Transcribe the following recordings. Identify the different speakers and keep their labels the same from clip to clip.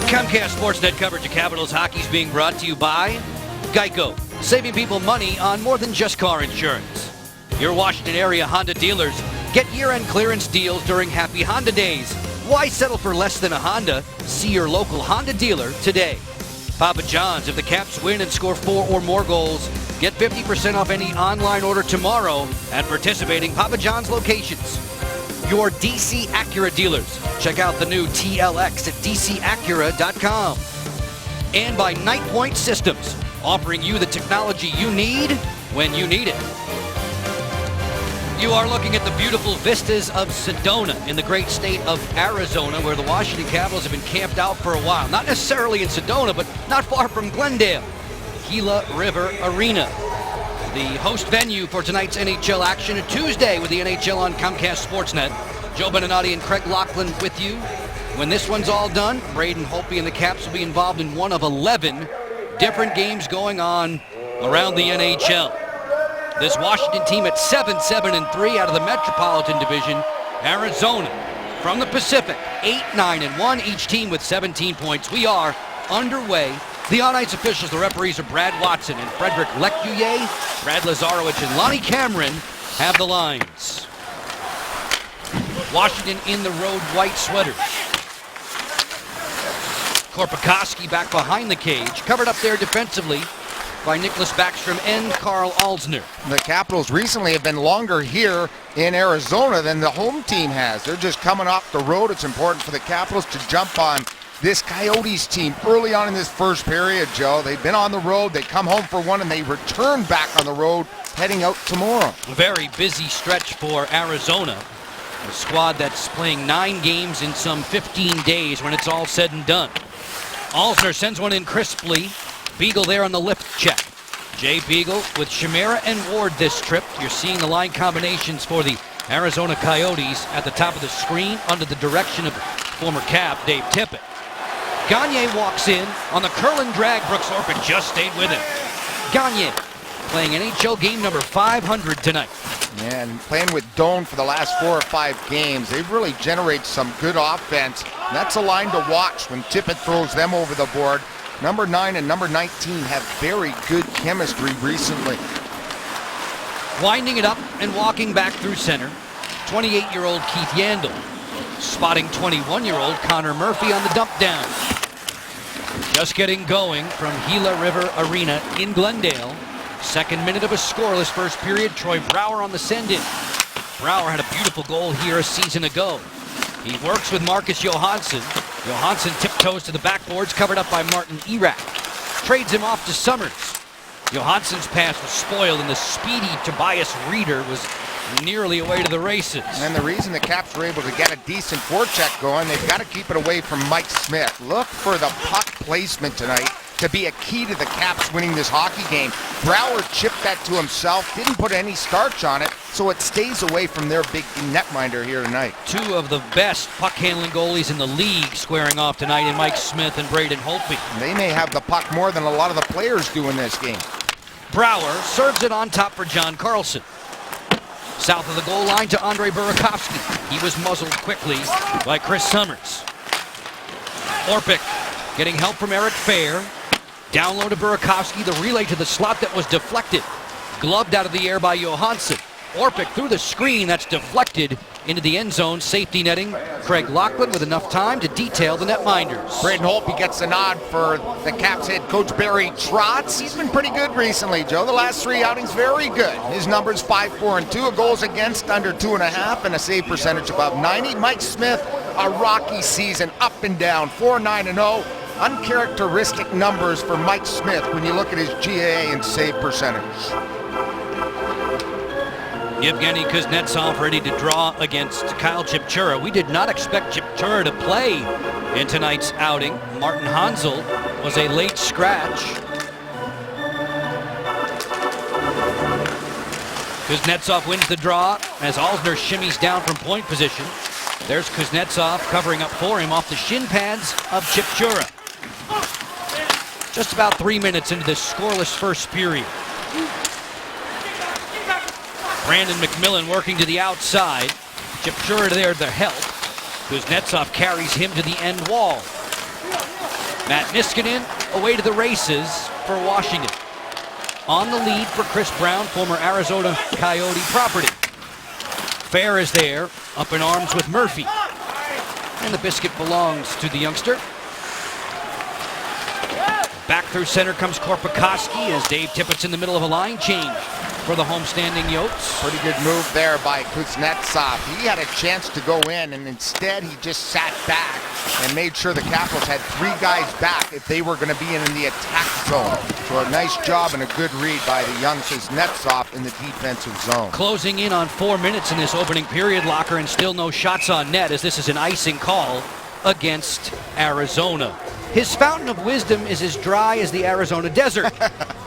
Speaker 1: Comcast Sportsnet coverage of Capitals hockey is being brought to you by Geico, saving people money on more than just car insurance. Your Washington area Honda dealers, get year-end clearance deals during Happy Honda Days. Why settle for less than a Honda? See your local Honda dealer today. Papa John's, if the Caps win and score 4 or more goals, get 50% off any online order tomorrow at participating Papa John's locations. Your DC Acura dealers. Check out the new TLX at dcacura.com. And by Night Point Systems, offering you the technology you need when you need it. You are looking at the beautiful vistas of Sedona in the great state of Arizona, where the Washington Capitals have been camped out for a while. Not necessarily in Sedona, but not far from Glendale. Gila River Arena, the host venue for tonight's NHL action. A Tuesday with the NHL on Comcast Sportsnet. Joe Beninati and Craig Laughlin with you. When this one's all done, Braden Holtby and the Caps will be involved in one of 11 different games going on around the NHL. This Washington team at 7-7-3 out of the Metropolitan Division. Arizona from the Pacific, 8-9-1, each team with 17 points. We are underway. The on-ice officials, the referees, are Brad Watson and Frederick Lecuyer. Brad Lazarowicz and Lonnie Cameron have the lines. Washington in the road white sweaters. Korpikoski back behind the cage, covered up there defensively by Nicholas Backstrom and Carl Alzner.
Speaker 2: The Capitals recently have been longer here in Arizona than the home team has. They're just coming off the road. It's important for the Capitals to jump on this Coyotes team early on in this first period, Joe. They've been on the road. They come home for one, and they return back on the road heading out tomorrow.
Speaker 1: A very busy stretch for Arizona. A squad that's playing 9 games in some 15 days when it's all said and done. Alzner sends one in crisply. Beagle there on the lift check. Jay Beagle with Chimera and Ward this trip. You're seeing the line combinations for the Arizona Coyotes at the top of the screen under the direction of former Cap Dave Tippett. Gagne walks in on the curl and drag. Brooks Orpik just stayed with him. Gagne playing NHL game number 500 tonight.
Speaker 2: Yeah, and playing with Doan for the last 4 or 5 games, they've really generated some good offense. And that's a line to watch when Tippett throws them over the board. Number 9 and number 19 have very good chemistry recently.
Speaker 1: Winding it up and walking back through center, 28-year-old Keith Yandel. Spotting 21-year-old Connor Murphy on the dump down. Just getting going from Gila River Arena in Glendale. Second minute of a scoreless first period. Troy Brouwer on the send-in. Brouwer had a beautiful goal here a season ago. He works with Marcus Johansson. Johansson tiptoes to the backboards, covered up by Martin Erak. Trades him off to Summers. Johansson's pass was spoiled, and the speedy Tobias Reeder was nearly away to the races.
Speaker 2: And the reason the Caps were able to get a decent forecheck going, they've got to keep it away from Mike Smith. Look for the puck placement tonight to be a key to the Caps winning this hockey game. Brouwer chipped that to himself, didn't put any starch on it, so it stays away from their big netminder here tonight. 2
Speaker 1: of the best puck-handling goalies in the league squaring off tonight in Mike Smith and Braden Holtby.
Speaker 2: They may have the puck more than a lot of the players do in this game.
Speaker 1: Brouwer serves it on top for John Carlson. South of the goal line to Andrei Burakovsky. He was muzzled quickly by Chris Summers. Orpik getting help from Eric Fair. Down low to Burakovsky, the relay to the slot that was deflected. Gloved out of the air by Johansson. Orpik through the screen, that's deflected into the end zone. Safety netting. Craig Laughlin with enough time to detail the netminders.
Speaker 2: Braden Holtby gets a nod for the Caps head coach Barry Trotz. He's been pretty good recently, Joe. The last 3 outings, very good. His numbers 5-4-2, a goals against under 2.5, and a save percentage above 90. Mike Smith, a rocky season, up and down, 4-9-0. Uncharacteristic numbers for Mike Smith when you look at his GAA and save percentage.
Speaker 1: Yevgeny Kuznetsov ready to draw against Kyle Chipchura. We did not expect Chipchura to play in tonight's outing. Martin Hansel was a late scratch. Kuznetsov wins the draw as Alzner shimmies down from point position. There's Kuznetsov covering up for him off the shin pads of Chipchura. Just about 3 minutes into this scoreless first period. Brandon McMillan working to the outside. Chipchura there to help. Kuznetsov carries him to the end wall. Matt Niskanen away to the races for Washington. On the lead for Chris Brown, former Arizona Coyote property. Fair is there, up in arms with Murphy. And the biscuit belongs to the youngster. Back through center comes Korpikoski as Dave Tippett's in the middle of a line change for the homestanding Yotes.
Speaker 2: Pretty good move there by Kuznetsov. He had a chance to go in, and instead he just sat back and made sure the Capitals had 3 guys back if they were going to be in the attack zone. So a nice job and a good read by the young Kuznetsov in the defensive zone.
Speaker 1: Closing in on 4 minutes in this opening period, Locker, and still no shots on net as this is an icing call against Arizona. His fountain of wisdom is as dry as the Arizona desert.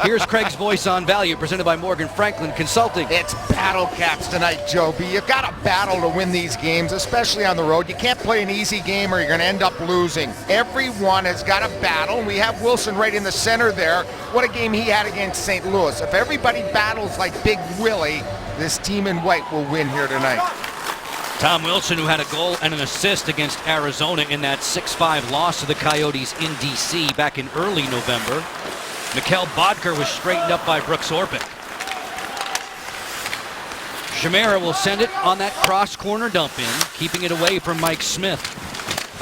Speaker 1: Here's Craig's Voice on Value, presented by Morgan Franklin Consulting.
Speaker 2: It's battle caps tonight, Joe B. You've got to battle to win these games, especially on the road. You can't play an easy game or you're going to end up losing. Everyone has got a battle. We have Wilson right in the center there. What a game he had against St. Louis. If everybody battles like Big Willie, this team in white will win here tonight.
Speaker 1: Tom Wilson, who had a goal and an assist against Arizona in that 6-5 loss to the Coyotes in D.C. back in early November. Mikkel Bodker was straightened up by Brooks Orpik. Chimera will send it on that cross corner dump in, keeping it away from Mike Smith.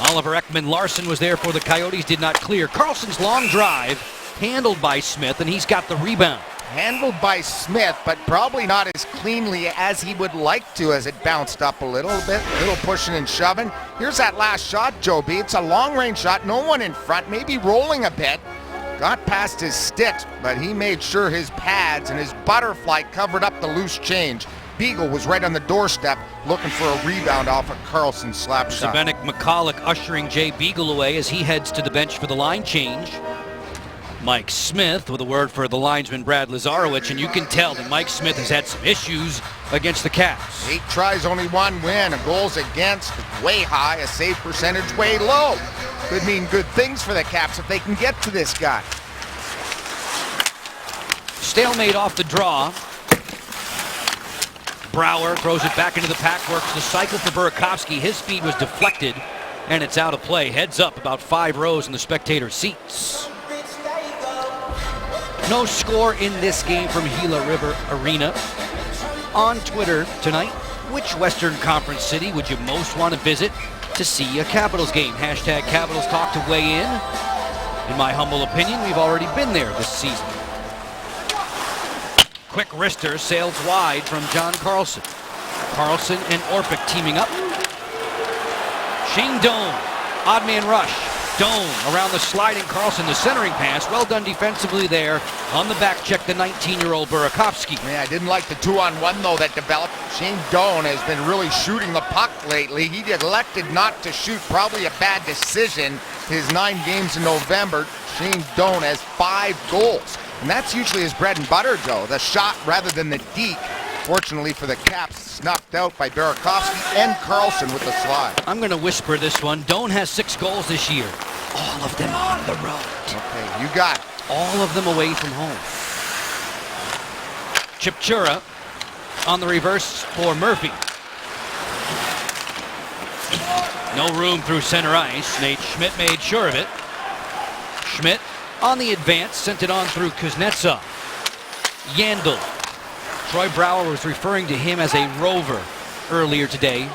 Speaker 1: Oliver Ekman-Larsson was there for the Coyotes, did not clear. Carlson's long drive handled by Smith, and he's got the rebound.
Speaker 2: Handled by Smith, but probably not as cleanly as he would like to as it bounced up a little bit. A little pushing and shoving. Here's that last shot, Joe B. It's a long-range shot. No one in front, maybe rolling a bit. Got past his sticks, but he made sure his pads and his butterfly covered up the loose change. Beagle was right on the doorstep looking for a rebound off a Carlson slap shot.
Speaker 1: Zbynek McCulloch ushering Jay Beagle away as he heads to the bench for the line change. Mike Smith with a word for the linesman Brad Lazarowicz, and you can tell that Mike Smith has had some issues against the Caps.
Speaker 2: 8 tries, only 1 win. A goals against way high, a save percentage way low. Could mean good things for the Caps if they can get to this guy.
Speaker 1: Stalemate off the draw. Brouwer throws it back into the pack, works the cycle for Burakovsky. His speed was deflected, and it's out of play. Heads up about 5 rows in the spectator seats. No score in this game from Gila River Arena. On Twitter tonight, which Western Conference city would you most want to visit to see a Capitals game? Hashtag Capitals Talk to weigh in. In my humble opinion, we've already been there this season. Quick wrister sails wide from John Carlson. Carlson and Orpik teaming up. Shane Doan, odd man rush. Doan around the sliding Carlson, the centering pass. Well done defensively there. On the back check, the 19-year-old Burakovsky.
Speaker 2: Yeah, I didn't like the 2-on-1 though that developed. Shane Doan has been really shooting the puck lately. He elected not to shoot, probably a bad decision. His 9 games in November, Shane Doan has 5 goals. And that's usually his bread and butter, Joe. The shot rather than the deke. Fortunately for the Caps, snuffed out by Burakovsky and Carlson with the slide.
Speaker 1: I'm going to whisper this one. Doan has 6 goals this year. All of them on the road.
Speaker 2: Okay, you got it.
Speaker 1: All of them away from home. Chipchura on the reverse for Murphy. No room through center ice. Nate Schmidt made sure of it. Schmidt on the advance, sent it on through Kuznetsov. Yandel. Troy Brouwer was referring to him as a rover earlier today,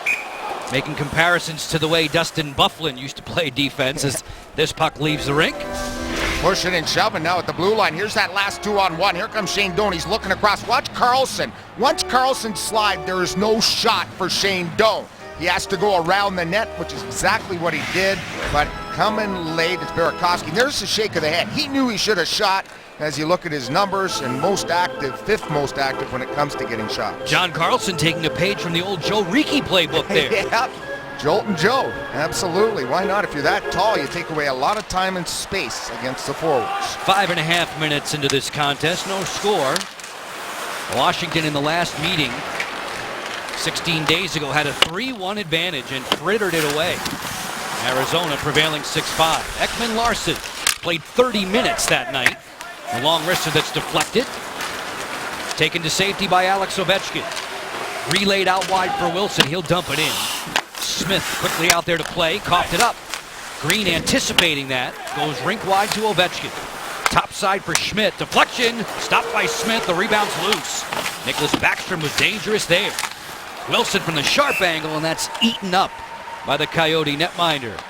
Speaker 1: making comparisons to the way Dustin Byfuglien used to play defense as this puck leaves the rink.
Speaker 2: Pushing and shoving now at the blue line. Here's that last 2-on-1. Here comes Shane Doan. He's looking across. Watch Carlson. Once Carlson slide, there is no shot for Shane Doan. He has to go around the net, which is exactly what he did. But coming late, it's Burakovsky. There's the shake of the head. He knew he should have shot. As you look at his numbers, and most active, 5th most active when it comes to getting shots.
Speaker 1: John Carlson taking a page from the old Joe Ricci playbook there.
Speaker 2: Yeah, Joltin' Joe. Absolutely. Why not? If you're that tall, you take away a lot of time and space against the forwards.
Speaker 1: 5.5 minutes into this contest, no score. Washington in the last meeting 16 days ago had a 3-1 advantage and frittered it away. Arizona prevailing 6-5. Ekman-Larsson played 30 minutes that night. A long wrister that's deflected. Taken to safety by Alex Ovechkin. Relayed out wide for Wilson. He'll dump it in. Smith quickly out there to play. Coughed it up. Green anticipating that. Goes rink wide to Ovechkin. Top side for Schmidt. Deflection. Stopped by Smith. The rebound's loose. Nicholas Backstrom was dangerous there. Wilson from the sharp angle, and that's eaten up by the Coyote netminder.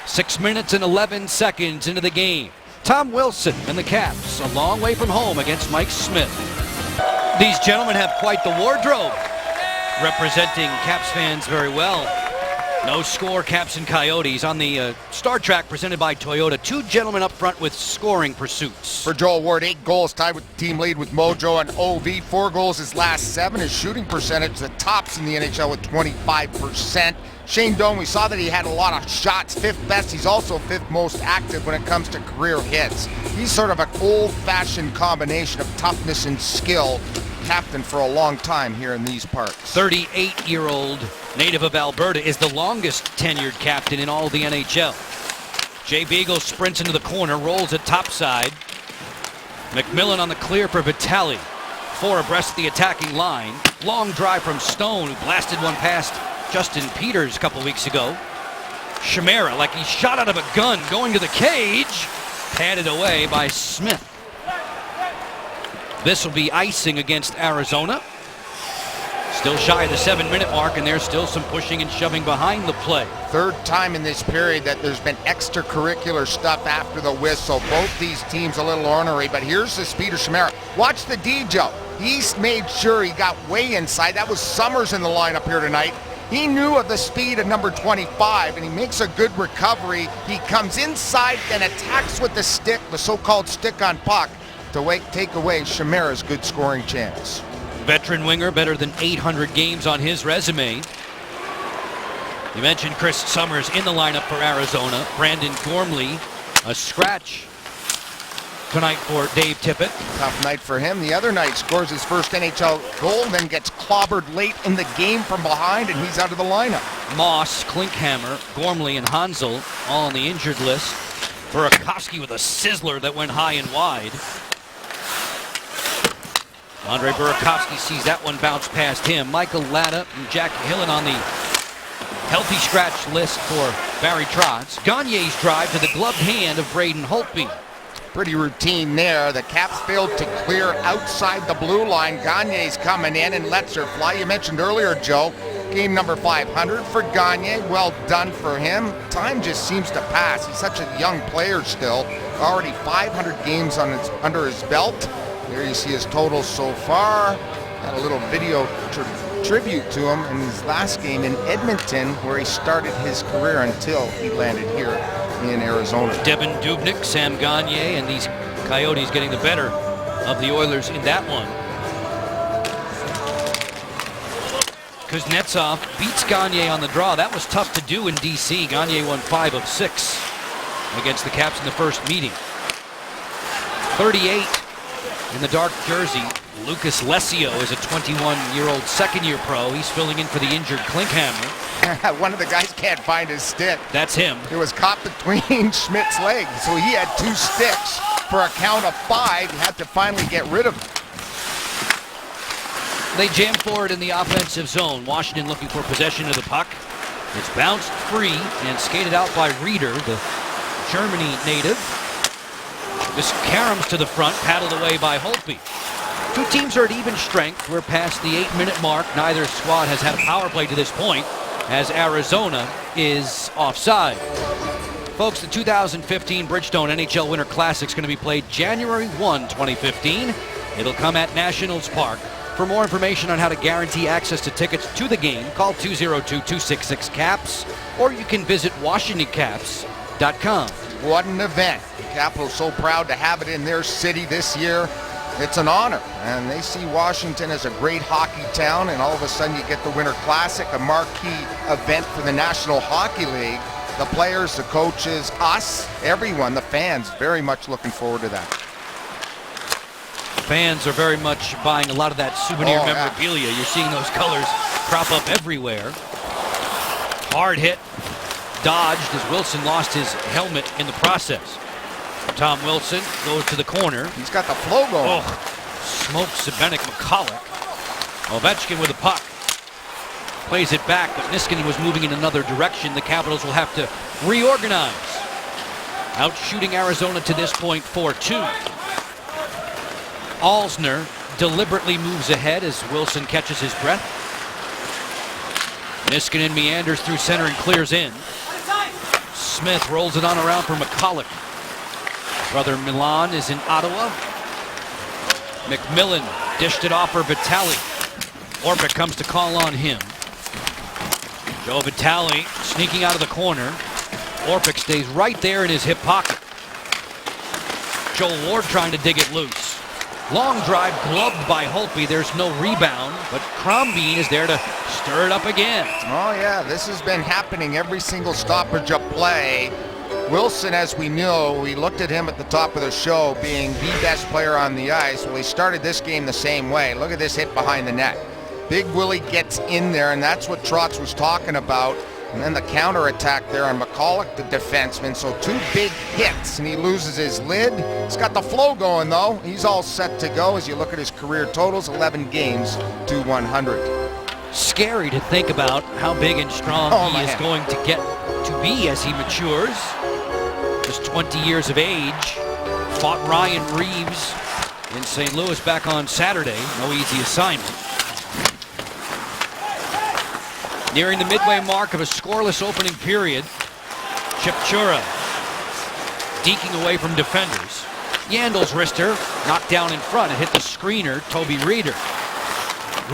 Speaker 1: 6 minutes and 11 seconds into the game. Tom Wilson and the Caps a long way from home against Mike Smith. These gentlemen have quite the wardrobe, representing Caps fans very well. No score, Caps and Coyotes on the Star Track presented by Toyota. Two gentlemen up front with scoring pursuits.
Speaker 2: For Joel Ward, 8 goals, tied with the team lead with Mojo and OV. 4 goals his last 7. His shooting percentage, the tops in the NHL with 25%. Shane Doan, we saw that he had a lot of shots, 5th best. He's also 5th most active when it comes to career hits. He's sort of an old-fashioned combination of toughness and skill. Captain for a long time here in these parts.
Speaker 1: 38-year-old native of Alberta is the longest tenured captain in all of the NHL. Jay Beagle sprints into the corner, rolls it topside. McMillan on the clear for Vitale. 4 abreast the attacking line. Long drive from Stone, who blasted one past Justin Peters a couple weeks ago. Chimera, like he shot out of a gun, going to the cage. Padded away by Smith. This will be icing against Arizona. Still shy of the 7-minute mark, and there's still some pushing and shoving behind the play. 3rd
Speaker 2: time in this period that there's been extracurricular stuff after the whistle. Both these teams a little ornery, but here's this Peter Chimera. Watch the D, Joe. He's made sure he got way inside. That was Summers in the lineup here tonight. He knew of the speed of number 25, and he makes a good recovery. He comes inside and attacks with the stick, the so-called stick on puck, to take away Chimera's good scoring chance.
Speaker 1: Veteran winger, better than 800 games on his resume. You mentioned Chris Summers in the lineup for Arizona. Brandon Gormley, a scratch tonight for Dave Tippett.
Speaker 2: Tough night for him. The other night scores his first NHL goal, then gets clobbered late in the game from behind, and he's out of the lineup.
Speaker 1: Moss, Klinkhammer, Gormley, and Hansel all on the injured list. Burakovsky with a sizzler that went high and wide. Andre Burakovsky sees that one bounce past him. Michael Latta and Jack Hillen on the healthy scratch list for Barry Trotz. Gagne's drive to the gloved hand of Braden Holtby.
Speaker 2: Pretty routine there. The Caps failed to clear outside the blue line. Gagne's coming in and lets her fly. You mentioned earlier, Joe, game number 500 for Gagne. Well done for him. Time just seems to pass. He's such a young player still. Already 500 games under his belt. There you see his totals so far. Had a little video tribute to him in his last game in Edmonton, where he started his career until he landed here in Arizona.
Speaker 1: Devin Dubnyk, Sam Gagne, and these Coyotes getting the better of the Oilers in that one. Kuznetsov beats Gagne on the draw. That was tough to do in D.C. Gagne won 5 of 6 against the Caps in the first meeting. 38 in the dark jersey. Lucas Lesio is a 21-year-old second-year pro. He's filling in for the injured Klinkhammer.
Speaker 2: One of the guys can't find his stick.
Speaker 1: That's him.
Speaker 2: It was caught between Schmidt's legs, so he had 2 sticks for a count of 5. He had to finally get rid of them.
Speaker 1: They jam forward in the offensive zone. Washington looking for possession of the puck. It's bounced free and skated out by Reeder, the Germany native. This caroms to the front, paddled away by Holtby. Two teams are at even strength. We're past the 8-minute mark. Neither squad has had a power play to this point, as Arizona is offside. Folks, the 2015 Bridgestone NHL Winter Classic is going to be played January 1, 2015. It'll come at Nationals Park. For more information on how to guarantee access to tickets to the game, call 202-266-CAPS, or you can visit WashingtonCaps.com.
Speaker 2: What an event. The Capitals so proud to have it in their city this year. It's an honor, and they see Washington as a great hockey town, and all of a sudden you get the Winter Classic, a marquee event for the National Hockey League. The players, the coaches, us, everyone, the fans, very much looking forward to that.
Speaker 1: Fans are very much buying a lot of that souvenir memorabilia. You're seeing those colors crop up everywhere. Hard hit, dodged as Wilson lost his helmet in the process. Tom Wilson goes to the corner.
Speaker 2: He's got the flow going.
Speaker 1: Oh, smokes Zbynek McCulloch. Ovechkin with the puck. Plays it back, but Niskanen was moving in another direction. The Capitals will have to reorganize. Out shooting Arizona to this point 4-2. Alsner deliberately moves ahead as Wilson catches his breath. Niskanen meanders through center and clears in. Smith rolls it on around for McCulloch. Brother Milan is in Ottawa. McMillan dished it off for Vitale. Orpik comes to call on him. Joe Vitale sneaking out of the corner. Orpik stays right there in his hip pocket. Joel Ward trying to dig it loose. Long drive gloved by Holtby. There's no rebound, but Crombeen is there to stir it up again.
Speaker 2: Oh yeah, this has been happening every single stoppage of play. Wilson, as we know, we looked at him at the top of the show being the best player on the ice. Well, he started this game the same way. Look at this hit behind the net. Big Willie gets in there, and that's what Trotz was talking about. And then the counterattack there on McCulloch, the defenseman. So 2 big hits, and he loses his lid. He's got the flow going, though. He's all set to go as you look at his career totals, 11 games to 100.
Speaker 1: Scary to think about how big and strong he is going to get to be as he matures. Just 20 years of age. Fought Ryan Reeves in St. Louis back on Saturday. No easy assignment. Nearing the midway mark of a scoreless opening period. Chipchura deking away from defenders. Yandel's wrister knocked down in front. It hit the screener, Toby Reeder.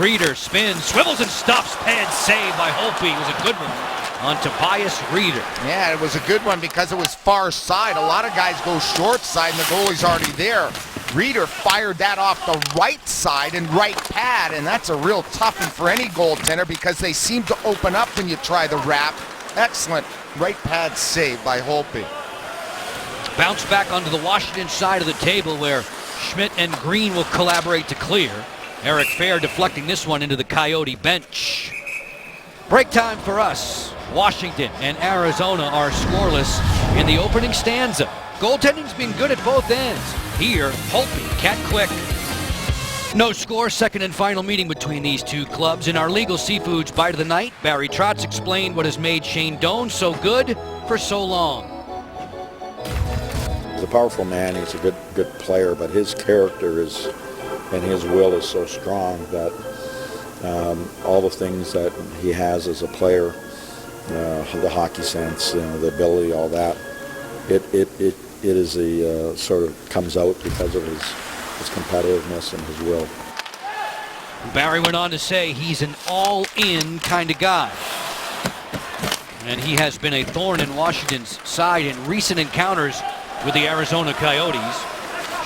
Speaker 1: Reeder spins, swivels and stops. Pad save by Holtby. It was a good one on Tobias Reeder.
Speaker 2: Yeah, it was a good one because it was far side. A lot of guys go short side and the goalie's already there. Reeder fired that off the right side and right pad, and that's a real tough one for any goaltender because they seem to open up when you try the wrap. Excellent right pad save by Holtby.
Speaker 1: Bounce back onto the Washington side of the table where Schmidt and Green will collaborate to clear. Eric Fair deflecting this one into the Coyote bench. Break time for us. Washington and Arizona are scoreless in the opening stanza. Goaltending's been good at both ends. Here, Holtby, cat quick. No score, second and final meeting between these two clubs. In our Legal Seafoods Bite of the Night, Barry Trotz explained what has made Shane Doan so good for so long.
Speaker 3: He's a powerful man, he's a good player, but his character is, and his will is so strong that all the things that he has as a player, the hockey sense, the ability, all that, it is a sort of comes out because of his competitiveness and his will.
Speaker 1: Barry went on to say he's an all-in kind of guy. And he has been a thorn in Washington's side in recent encounters with the Arizona Coyotes.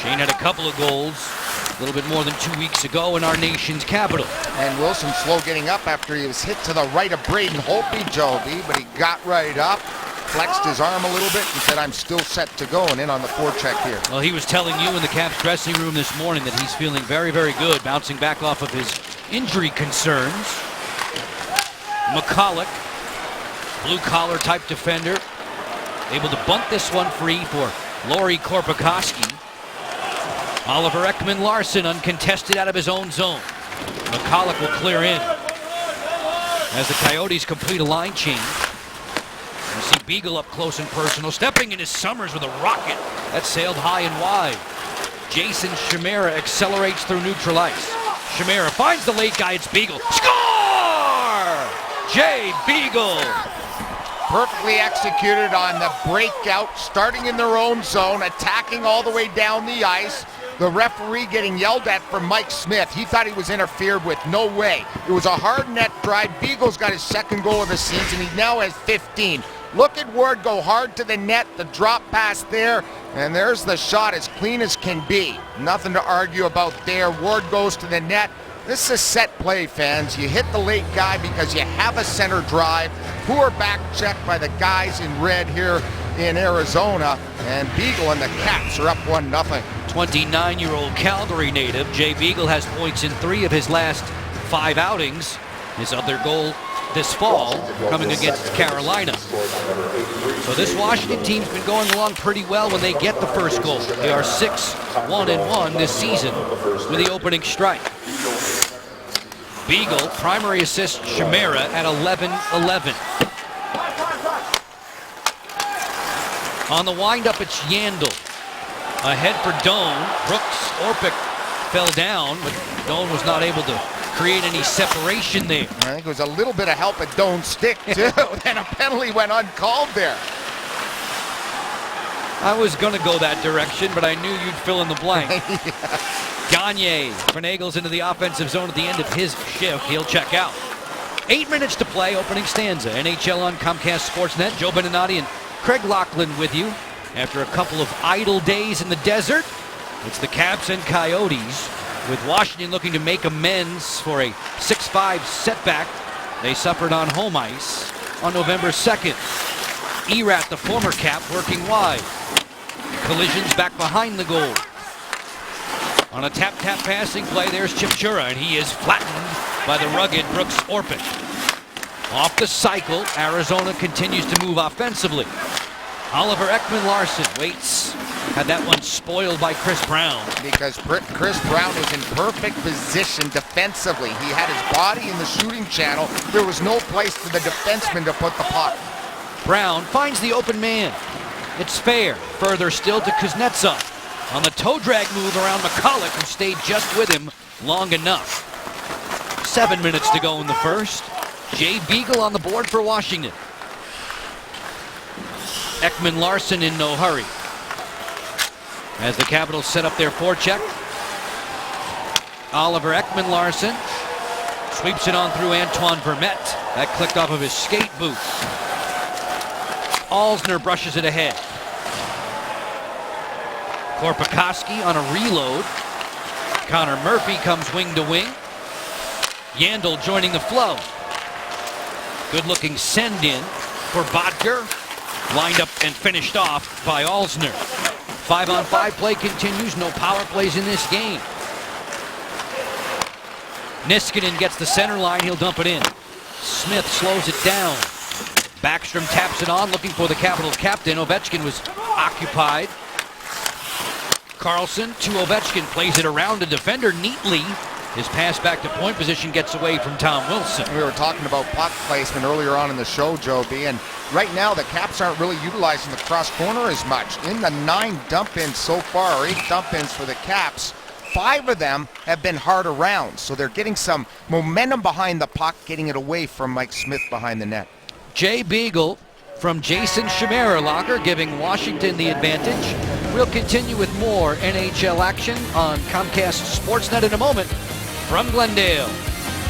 Speaker 1: Shane had a couple of goals a little bit more than 2 weeks ago in our nation's capital.
Speaker 2: And Wilson slow getting up after he was hit to the right of Braden Holtby, Joby, but he got right up, flexed his arm a little bit and said, I'm still set to go, and in on the forecheck here.
Speaker 1: Well, he was telling you in the Caps dressing room this morning that he's feeling very, very good, bouncing back off of his injury concerns. McCulloch, blue-collar type defender, able to bunt this one free for Lauri Korpikoski. Oliver Ekman-Larsson uncontested out of his own zone. McCulloch will clear in as the Coyotes complete a line change. You see Beagle up close and personal, stepping into Summers with a rocket that sailed high and wide. Jason Chimera accelerates through neutral ice. Chimera finds the late guy, it's Beagle. Score! Jay Beagle.
Speaker 2: Perfectly executed on the breakout, starting in their own zone, attacking all the way down the ice. The referee getting yelled at from Mike Smith. He thought he was interfered with. No way. It was a hard net drive. Beagle's got his second goal of the season. He now has 15. Look at Ward go hard to the net. The drop pass there. And there's the shot as clean as can be. Nothing to argue about there. Ward goes to the net. This is a set play, fans. You hit the late guy because you have a center drive. Poor back check by the guys in red here in Arizona. And Beagle and the Caps are up 1-0.
Speaker 1: 29-year-old Calgary native Jay Beagle has points in 3 of his last 5 outings. His other goal this fall coming against Carolina. So this Washington team's been going along pretty well when they get the first goal. They are 6-1-1 this season with the opening strike. Beagle, primary assist Chimera at 11-11. On the windup, it's Yandel. Ahead for Doan. Brooks Orpik fell down, but Doan was not able to create any separation there.
Speaker 2: I think it was a little bit of help at Doan's stick, too. Then a penalty went uncalled there.
Speaker 1: I was going to go that direction, but I knew you'd fill in the blank. Gagne finagles into the offensive zone at the end of his shift. He'll check out. 8 minutes to play, opening stanza. NHL on Comcast Sportsnet. Joe Beninati and Craig Laughlin with you. After a couple of idle days in the desert, it's the Caps and Coyotes, with Washington looking to make amends for a 6-5 setback they suffered on home ice on November 2nd. Erat, the former Cap, working wide. Collisions back behind the goal. On a tap-tap passing play, there's Chipchura, and he is flattened by the rugged Brooks Orpik. Off the cycle, Arizona continues to move offensively. Oliver Ekman-Larsson waits. Had that one spoiled by Chris Brown.
Speaker 2: Because Chris Brown was in perfect position defensively. He had his body in the shooting channel. There was no place for the defenseman to put the puck.
Speaker 1: Brown finds the open man. It's fair. Further still to Kuznetsov. On the toe drag move around McCulloch, who stayed just with him long enough. 7 minutes to go in the first. Jay Beagle on the board for Washington. Ekman-Larsson in no hurry. As the Capitals set up their forecheck, Oliver Ekman-Larsson sweeps it on through Antoine Vermette. That clicked off of his skate boot. Alzner brushes it ahead. Korpikoski on a reload. Connor Murphy comes wing to wing. Yandel joining the flow. Good-looking send-in for Bodger. Lined up and finished off by Alzner. 5-on-5 play continues. No power plays in this game. Niskanen gets the center line. He'll dump it in. Smith slows it down. Backstrom taps it on, looking for the Capitals captain. Ovechkin was occupied. Carlson to Ovechkin, plays it around a defender neatly. His pass back to point position gets away from Tom Wilson.
Speaker 2: We were talking about puck placement earlier on in the show, Joe B. And right now, the Caps aren't really utilizing the cross corner as much. In the 9 dump-ins so far, or 8 dump-ins for the Caps, 5 of them have been hard around. So they're getting some momentum behind the puck, getting it away from Mike Smith behind the net.
Speaker 1: Jay Beagle from Jason Schmererlacher giving Washington the advantage. We'll continue with more NHL action on Comcast Sportsnet in a moment from Glendale.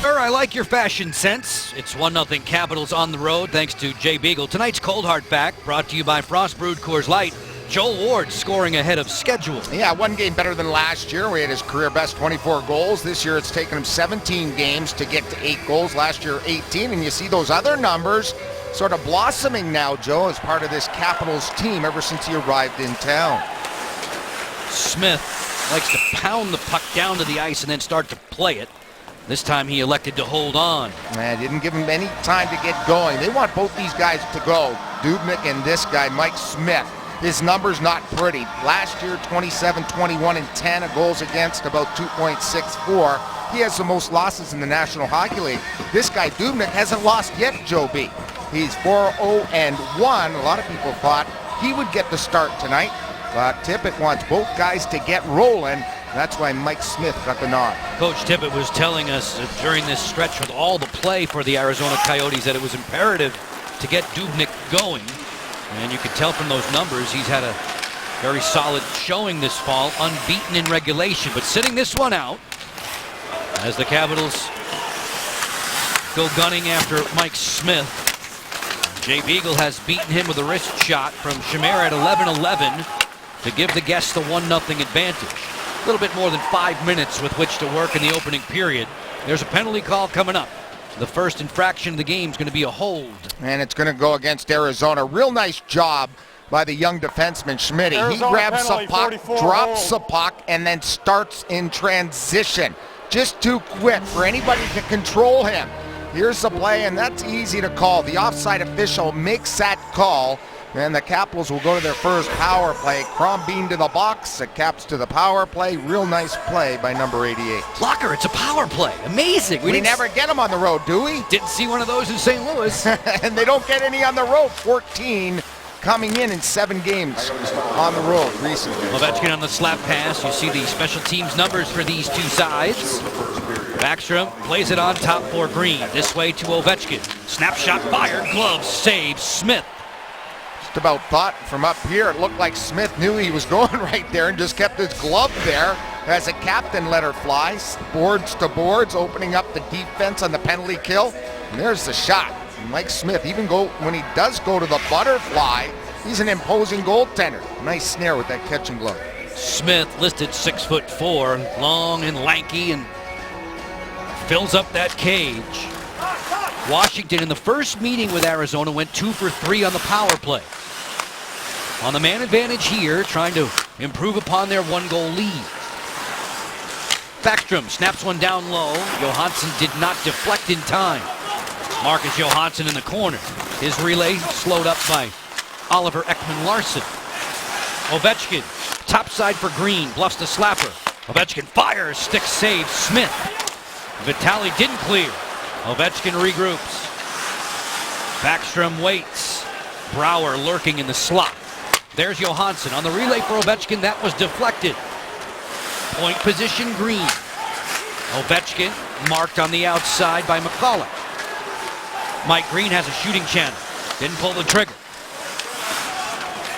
Speaker 1: Sir, I like your fashion sense. It's 1-0 Capitals on the road thanks to Jay Beagle. Tonight's Cold Hard Fact brought to you by Frost Brewed Coors Light. Joel Ward scoring ahead of schedule.
Speaker 2: Yeah, 1 game better than last year. We had his career best 24 goals. This year it's taken him 17 games to get to 8 goals. Last year 18. And you see those other numbers sort of blossoming now, Joe, as part of this Capitals team ever since he arrived in town.
Speaker 1: Smith likes to pound the puck down to the ice and then start to play it. This time he elected to hold on.
Speaker 2: Man, didn't give him any time to get going. They want both these guys to go. Dubnyk and this guy, Mike Smith. His number's not pretty. Last year, 27, 21, and 10 goals against, about 2.64. He has the most losses in the National Hockey League. This guy, Dubnyk, hasn't lost yet, Joe B. He's 4-0-1. A lot of people thought he would get the start tonight. But Tippett wants both guys to get rolling. That's why Mike Smith got the nod.
Speaker 1: Coach Tippett was telling us during this stretch with all the play for the Arizona Coyotes that it was imperative to get Dubnyk going. And you can tell from those numbers he's had a very solid showing this fall, unbeaten in regulation. But sitting this one out as the Capitals go gunning after Mike Smith. Jay Beagle has beaten him with a wrist shot from Chimera at 11-11 to give the guests the 1-0 advantage. A little bit more than 5 minutes with which to work in the opening period. There's a penalty call coming up. The first infraction of the game is going to be a hold.
Speaker 2: And it's going to go against Arizona. Real nice job by the young defenseman, Schmidt. He grabs the puck, drops the puck, and then starts in transition. Just too quick for anybody to control him. Here's the play, and that's easy to call. The offside official makes that call, and the Capitals will go to their first power play. Crombeen to the box, the Caps to the power play. Real nice play by number 88.
Speaker 1: Locker, it's a power play. Amazing.
Speaker 2: We never get them on the road, do we?
Speaker 1: Didn't see one of those in St. Louis.
Speaker 2: And they don't get any on the road. 14 coming in 7 games on the road recently.
Speaker 1: Ovechkin on the slap pass. You see the special teams numbers for these two sides. Backstrom plays it on top for Green. This way to Ovechkin. Snapshot fired. Glove save. Smith.
Speaker 2: Just about thought from up here, it looked like Smith knew he was going right there and just kept his glove there as a captain let her fly. Boards to boards, opening up the defense on the penalty kill. And there's the shot. Mike Smith, even when he does go to the butterfly, he's an imposing goaltender. Nice snare with that catching glove.
Speaker 1: Smith listed 6'4", long and lanky, and fills up that cage. Washington in the first meeting with Arizona went 2 for 3 on the power play. On the man advantage here, trying to improve upon their 1-goal lead. Backstrom snaps one down low. Johansson did not deflect in time. Marcus Johansson in the corner. His relay slowed up by Oliver Ekman-Larsson. Ovechkin, topside for Green, bluffs the slapper. Ovechkin fires, stick save, Smith. Vitali didn't clear. Ovechkin regroups. Backstrom waits. Brouwer lurking in the slot. There's Johansson on the relay for Ovechkin. That was deflected. Point position Green. Ovechkin marked on the outside by McCulloch. Mike Green has a shooting channel. Didn't pull the trigger.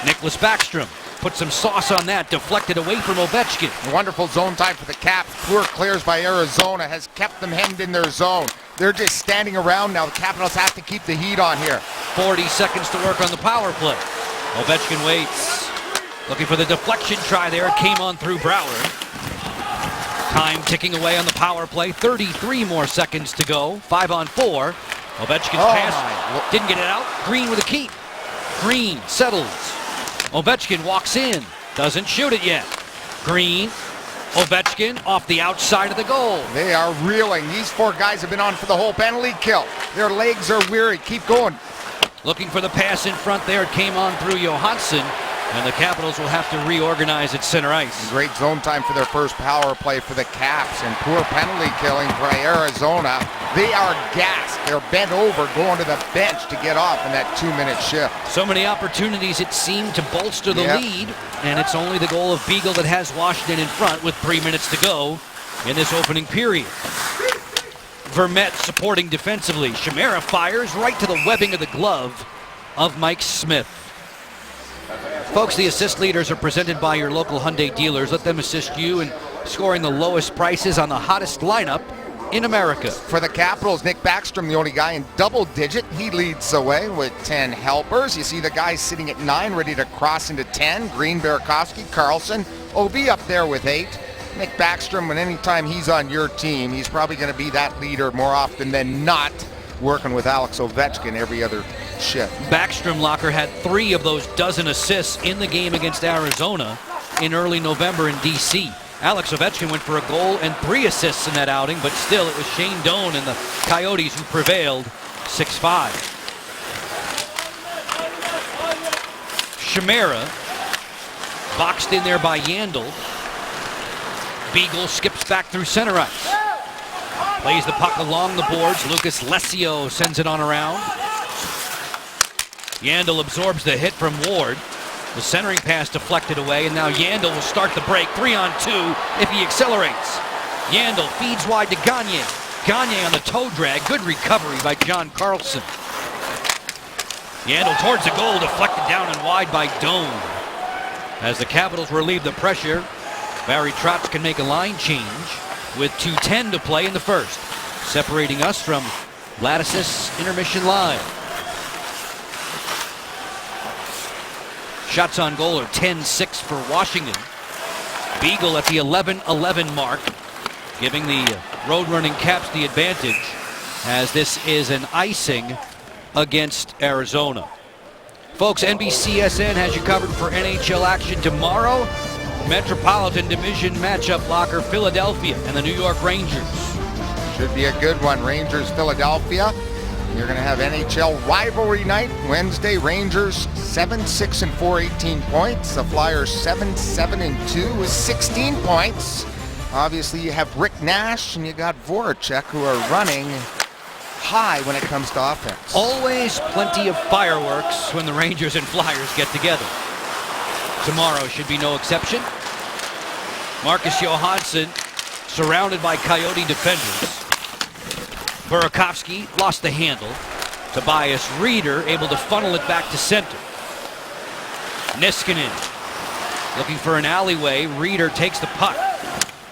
Speaker 1: Nicholas Backstrom put some sauce on that. Deflected away from Ovechkin.
Speaker 2: Wonderful zone time for the Caps. Poor clears by Arizona has kept them hemmed in their zone. They're just standing around now. The Capitals have to keep the heat on here.
Speaker 1: 40 seconds to work on the power play. Ovechkin waits. Looking for the deflection try there. It came on through Brouwer. Time ticking away on the power play. 33 more seconds to go. 5 on 4. Ovechkin's pass didn't get it out. Green with a keep. Green settles. Ovechkin walks in. Doesn't shoot it yet. Green. Ovechkin off the outside of the goal.
Speaker 2: They are reeling. These 4 guys have been on for the whole penalty kill. Their legs are weary. Keep going.
Speaker 1: Looking for the pass in front there. It came on through Johansson. And the Capitals will have to reorganize at center ice.
Speaker 2: Great zone time for their first power play for the Caps, and poor penalty killing by Arizona. They are gassed. They're bent over going to the bench to get off in that 2-minute shift.
Speaker 1: So many opportunities it seemed to bolster the lead, and it's only the goal of Beagle that has Washington in front with 3 minutes to go in this opening period. Vermette supporting defensively. Chimera fires right to the webbing of the glove of Mike Smith. Folks, the assist leaders are presented by your local Hyundai dealers. Let them assist you in scoring the lowest prices on the hottest lineup in America.
Speaker 2: For the Capitals, Nick Backstrom, the only guy in double digit. He leads the way with 10 helpers. You see the guys sitting at 9, ready to cross into 10. Green, Burakovsky, Carlson, OB up there with 8. Nick Backstrom, when anytime he's on your team, he's probably going to be that leader more often than not, working with Alex Ovechkin every other shift.
Speaker 1: Backstrom, Locker, had 3 of those dozen assists in the game against Arizona in early November in D.C. Alex Ovechkin went for a goal and 3 assists in that outing, but still it was Shane Doan and the Coyotes who prevailed 6-5. Chimera boxed in there by Yandel. Beagle skips back through center ice. Plays the puck along the boards. Lucas Lesio sends it on around. Yandel absorbs the hit from Ward. The centering pass deflected away, and now Yandel will start the break. 3 on 2 if he accelerates. Yandel feeds wide to Gagne. Gagne on the toe drag. Good recovery by John Carlson. Yandel towards the goal, deflected down and wide by Doan. As the Capitals relieve the pressure, Barry Trotz can make a line change with 2:10 to play in the first, separating us from Lattice's intermission line. Shots on goal are 10-6 for Washington. Beagle at the 11-11 mark, giving the road-running Caps the advantage, as this is an icing against Arizona. Folks, NBCSN has you covered for NHL action tomorrow. Metropolitan Division matchup, Locker, Philadelphia and the New York Rangers.
Speaker 2: Should be a good one. Rangers, Philadelphia. You're going to have NHL rivalry night Wednesday. Rangers 7-6-4, 18 points. The Flyers 7-7-2 with 16 points. Obviously, you have Rick Nash and you got Voracek, who are running high when it comes to offense.
Speaker 1: Always plenty of fireworks when the Rangers and Flyers get together. Tomorrow should be no exception. Marcus Johansson surrounded by Coyote defenders. Burakovsky lost the handle. Tobias Rieder able to funnel it back to center. Niskanen looking for an alleyway. Rieder takes the puck.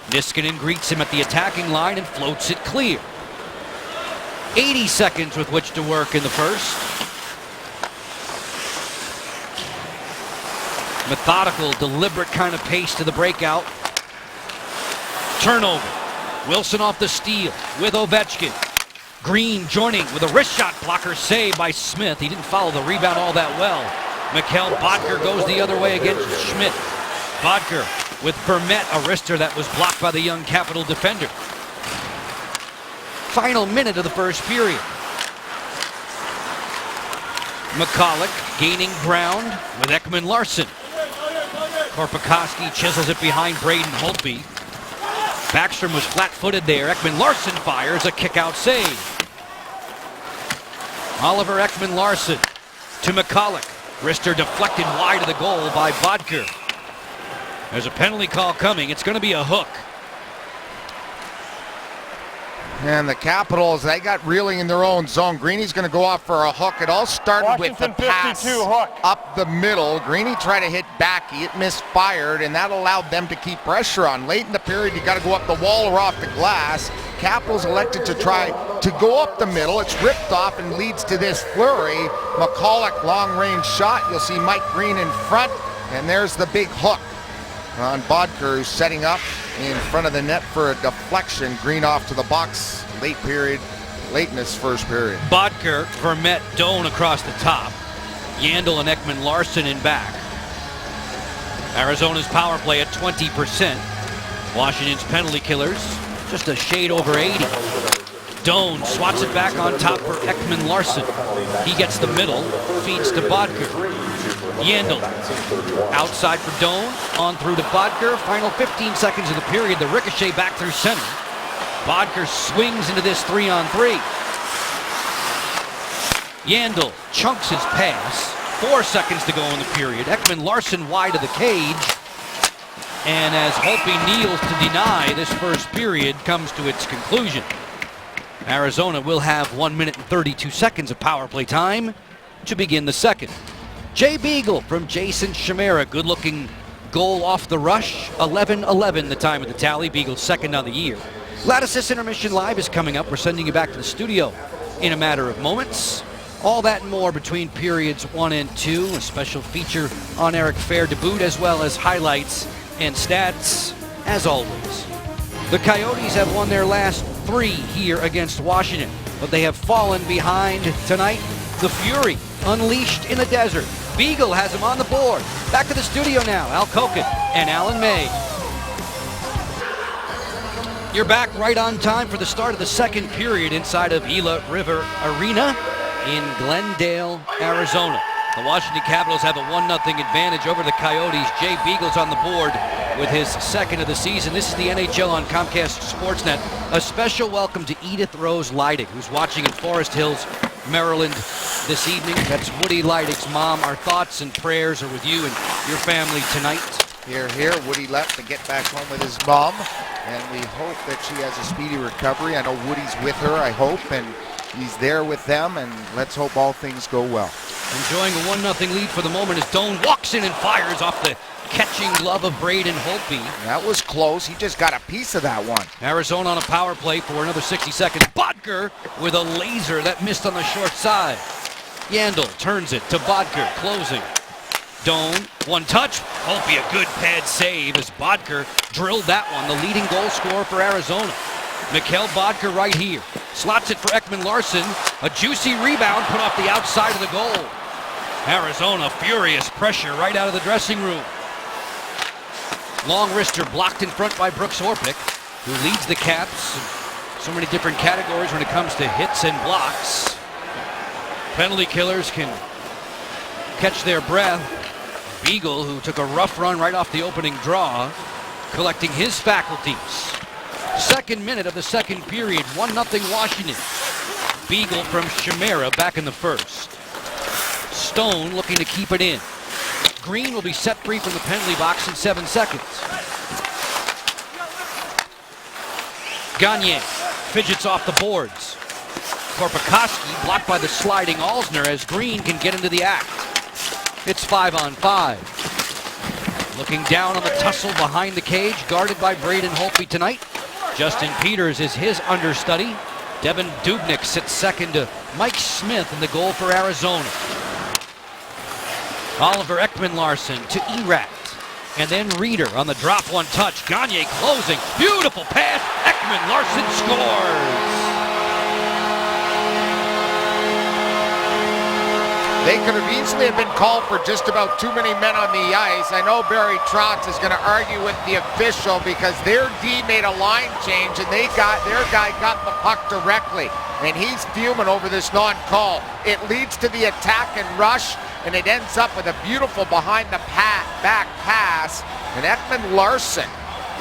Speaker 1: Niskanen greets him at the attacking line and floats it clear. 80 seconds with which to work in the first. Methodical, deliberate kind of pace to the breakout. Turnover. Wilson off the steal with Ovechkin. Green joining with a wrist shot blocker save by Smith. He didn't follow the rebound all that well. Mikhail Bodker goes the other way against Schmidt. Bodker with Vermette, a wrister that was blocked by the young Capital defender. Final minute of the first period. McCulloch gaining ground with Ekman Larsson. Korpikoski chisels it behind Braden Holtby. Backstrom was flat-footed there. Ekman Larsson fires a kick-out save. Oliver Ekman Larsson to McCulloch. Wrister deflected wide of the goal by Bodker. There's a penalty call coming. It's going to be a hook.
Speaker 2: And the Capitals, they got reeling in their own zone. Greeny's going to go off for a hook. It all started with the pass up the middle. Greeny tried to hit Backy. It misfired, and that allowed them to keep pressure on. Late in the period, you got to go up the wall or off the glass. Capitals elected to try to go up the middle. It's ripped off and leads to this flurry. McCulloch, long-range shot. You'll see Mike Green in front, and there's the big hook on Bodker, who's setting up in front of the net for a deflection. Green off to the box. Late in this first period.
Speaker 1: Bodker, Vermette, Doan across the top. Yandel and Ekman Larsson in back. Arizona's power play at 20%. Washington's penalty killers just a shade over 80. Doan swats it back on top for Ekman Larsson. He gets the middle, feeds to Bodker. Yandel outside for Doan, on through to Bodker. Final 15 seconds of the period. The ricochet back through center. Bodker swings into this 3-on-3. Yandel chunks his pass. 4 seconds to go in the period. Ekman Larsson wide of the cage. And as Holtby kneels to deny, this first period comes to its conclusion. Arizona will have 1 minute and 32 seconds of power play time to begin the second. Jay Beagle from Jason Chimera. Good-looking goal off the rush. 11-11 the time of the tally. Beagle's second on the year. Lattice's Intermission Live is coming up. We're sending you back to the studio in a matter of moments. All that and more between periods 1 and 2. A special feature on Eric Fair to boot, as well as highlights and stats, as always. The Coyotes have won their last 3 here against Washington, but they have fallen behind tonight. The Fury unleashed in the desert. Beagle has him on the board. Back to the studio now. Al Koken and Alan May. You're back right on time for the start of the second period inside of Gila River Arena in Glendale, Arizona. The Washington Capitals have a 1-0 advantage over the Coyotes. Jay Beagle's on the board with his second of the season. This is the NHL on Comcast Sportsnet. A special welcome to Edith Rose Leidig, who's watching in Forest Hills, Maryland this evening. That's Woody Leidig's mom. Our thoughts and prayers are with you and your family tonight.
Speaker 2: Here, Woody left to get back home with his mom, and we hope that she has a speedy recovery. I know Woody's with her, I hope, and he's there with them, and let's hope all things go well.
Speaker 1: Enjoying a 1-0 lead for the moment as Doan walks in and fires off the catching glove of Braden Holtby.
Speaker 2: That was close. He just got a piece of that one.
Speaker 1: Arizona on a power play for another 60 seconds. Bodker with a laser that missed on the short side. Yandel turns it to Bodker, closing. Doan, one touch. Holtby a good pad save as Bodker drilled that one, the leading goal scorer for Arizona. Mikhail Bodker right here. Slots it for Ekman Larsson. A juicy rebound put off the outside of the goal. Arizona, furious pressure right out of the dressing room. Long wrister blocked in front by Brooks Orpik, who leads the Caps in so many different categories when it comes to hits and blocks. Penalty killers can catch their breath. Beagle, who took a rough run right off the opening draw, collecting his faculties. Second minute of the second period, 1-0 Washington. beagle from Chimera back in the first. Stone looking to keep it in. Green will be set free from the penalty box in 7 seconds. Gagne fidgets off the boards. Korpikoski blocked by the sliding Alsner as Green can get into the act. It's 5-on-5. Looking down on the tussle behind the cage, guarded by Braden Holtby tonight. Justin Peters is his understudy. Devin Dubnyk sits second to Mike Smith in the goal for Arizona. Oliver Ekman-Larsson to Erat. And then Reeder on the drop one touch. Gagne closing. Beautiful pass. Ekman-Larsson scores.
Speaker 2: They could have easily have been called for just about too many men on the ice. I know Barry Trotz is going to argue with the official because their D made a line change and their guy got the puck directly. And he's fuming over this non-call. It leads to the attack and rush, and it ends up with a beautiful behind the back pass. And Ekman-Larsson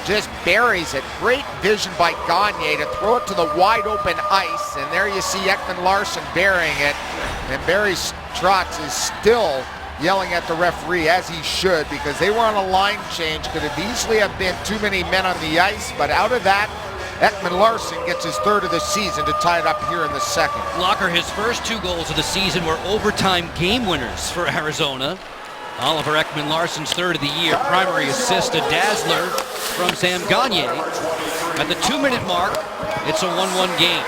Speaker 2: just buries it. Great vision by Gagne to throw it to the wide open ice. And there you see Ekman-Larsson burying it. And Barry Trotz is still yelling at the referee, as he should, because they were on a line change. Could have easily have been too many men on the ice, but out of that, Ekman-Larsson gets his third of the season to tie it up here in the second.
Speaker 1: Locker, his first 2 goals of the season were overtime game winners for Arizona. Oliver Ekman-Larsson's third of the year, primary assist, a dazzler from Sam Gagne. At the 2-minute mark, it's a 1-1 game.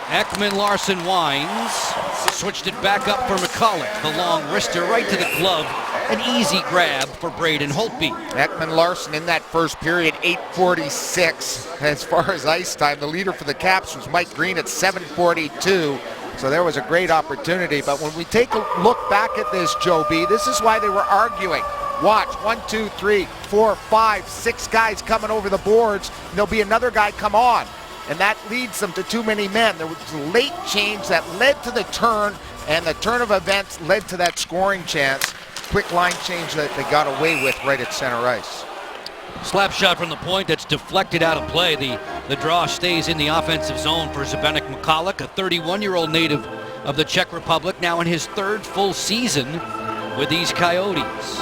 Speaker 1: Ekman-Larsson winds, switched it back up for McCulloch. The long wrister right to the glove. An easy grab for Braden Holtby.
Speaker 2: Ekman-Larsson in that first period, 8:46 as far as ice time. The leader for the Caps was Mike Green at 7:42. So there was a great opportunity. But when we take a look back at this, Joe B, this is why they were arguing. Watch, 1, 2, 3, 4, 5, 6 guys coming over the boards. And there'll be another guy come on. And that leads them to too many men. There was a late change that led to the turn, and the turn of events led to that scoring chance. Quick line change that they got away with right at center ice.
Speaker 1: Slap shot from the point that's deflected out of play. The draw stays in the offensive zone for Zdeněk McCulloch, a 31-year-old native of the Czech Republic, now in his 3rd full season with these Coyotes.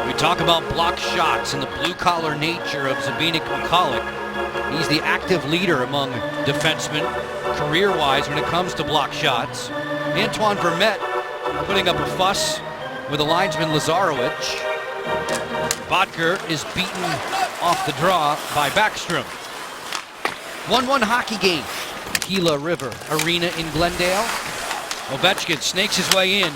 Speaker 1: We talk about block shots and the blue-collar nature of Zdeněk McCulloch. He's the active leader among defensemen, career-wise, when it comes to block shots. Antoine Vermette putting up a fuss with the linesman Lazarowicz. Bodker is beaten off the draw by Backstrom. 1-1 hockey game. Gila River Arena in Glendale. Ovechkin snakes his way in.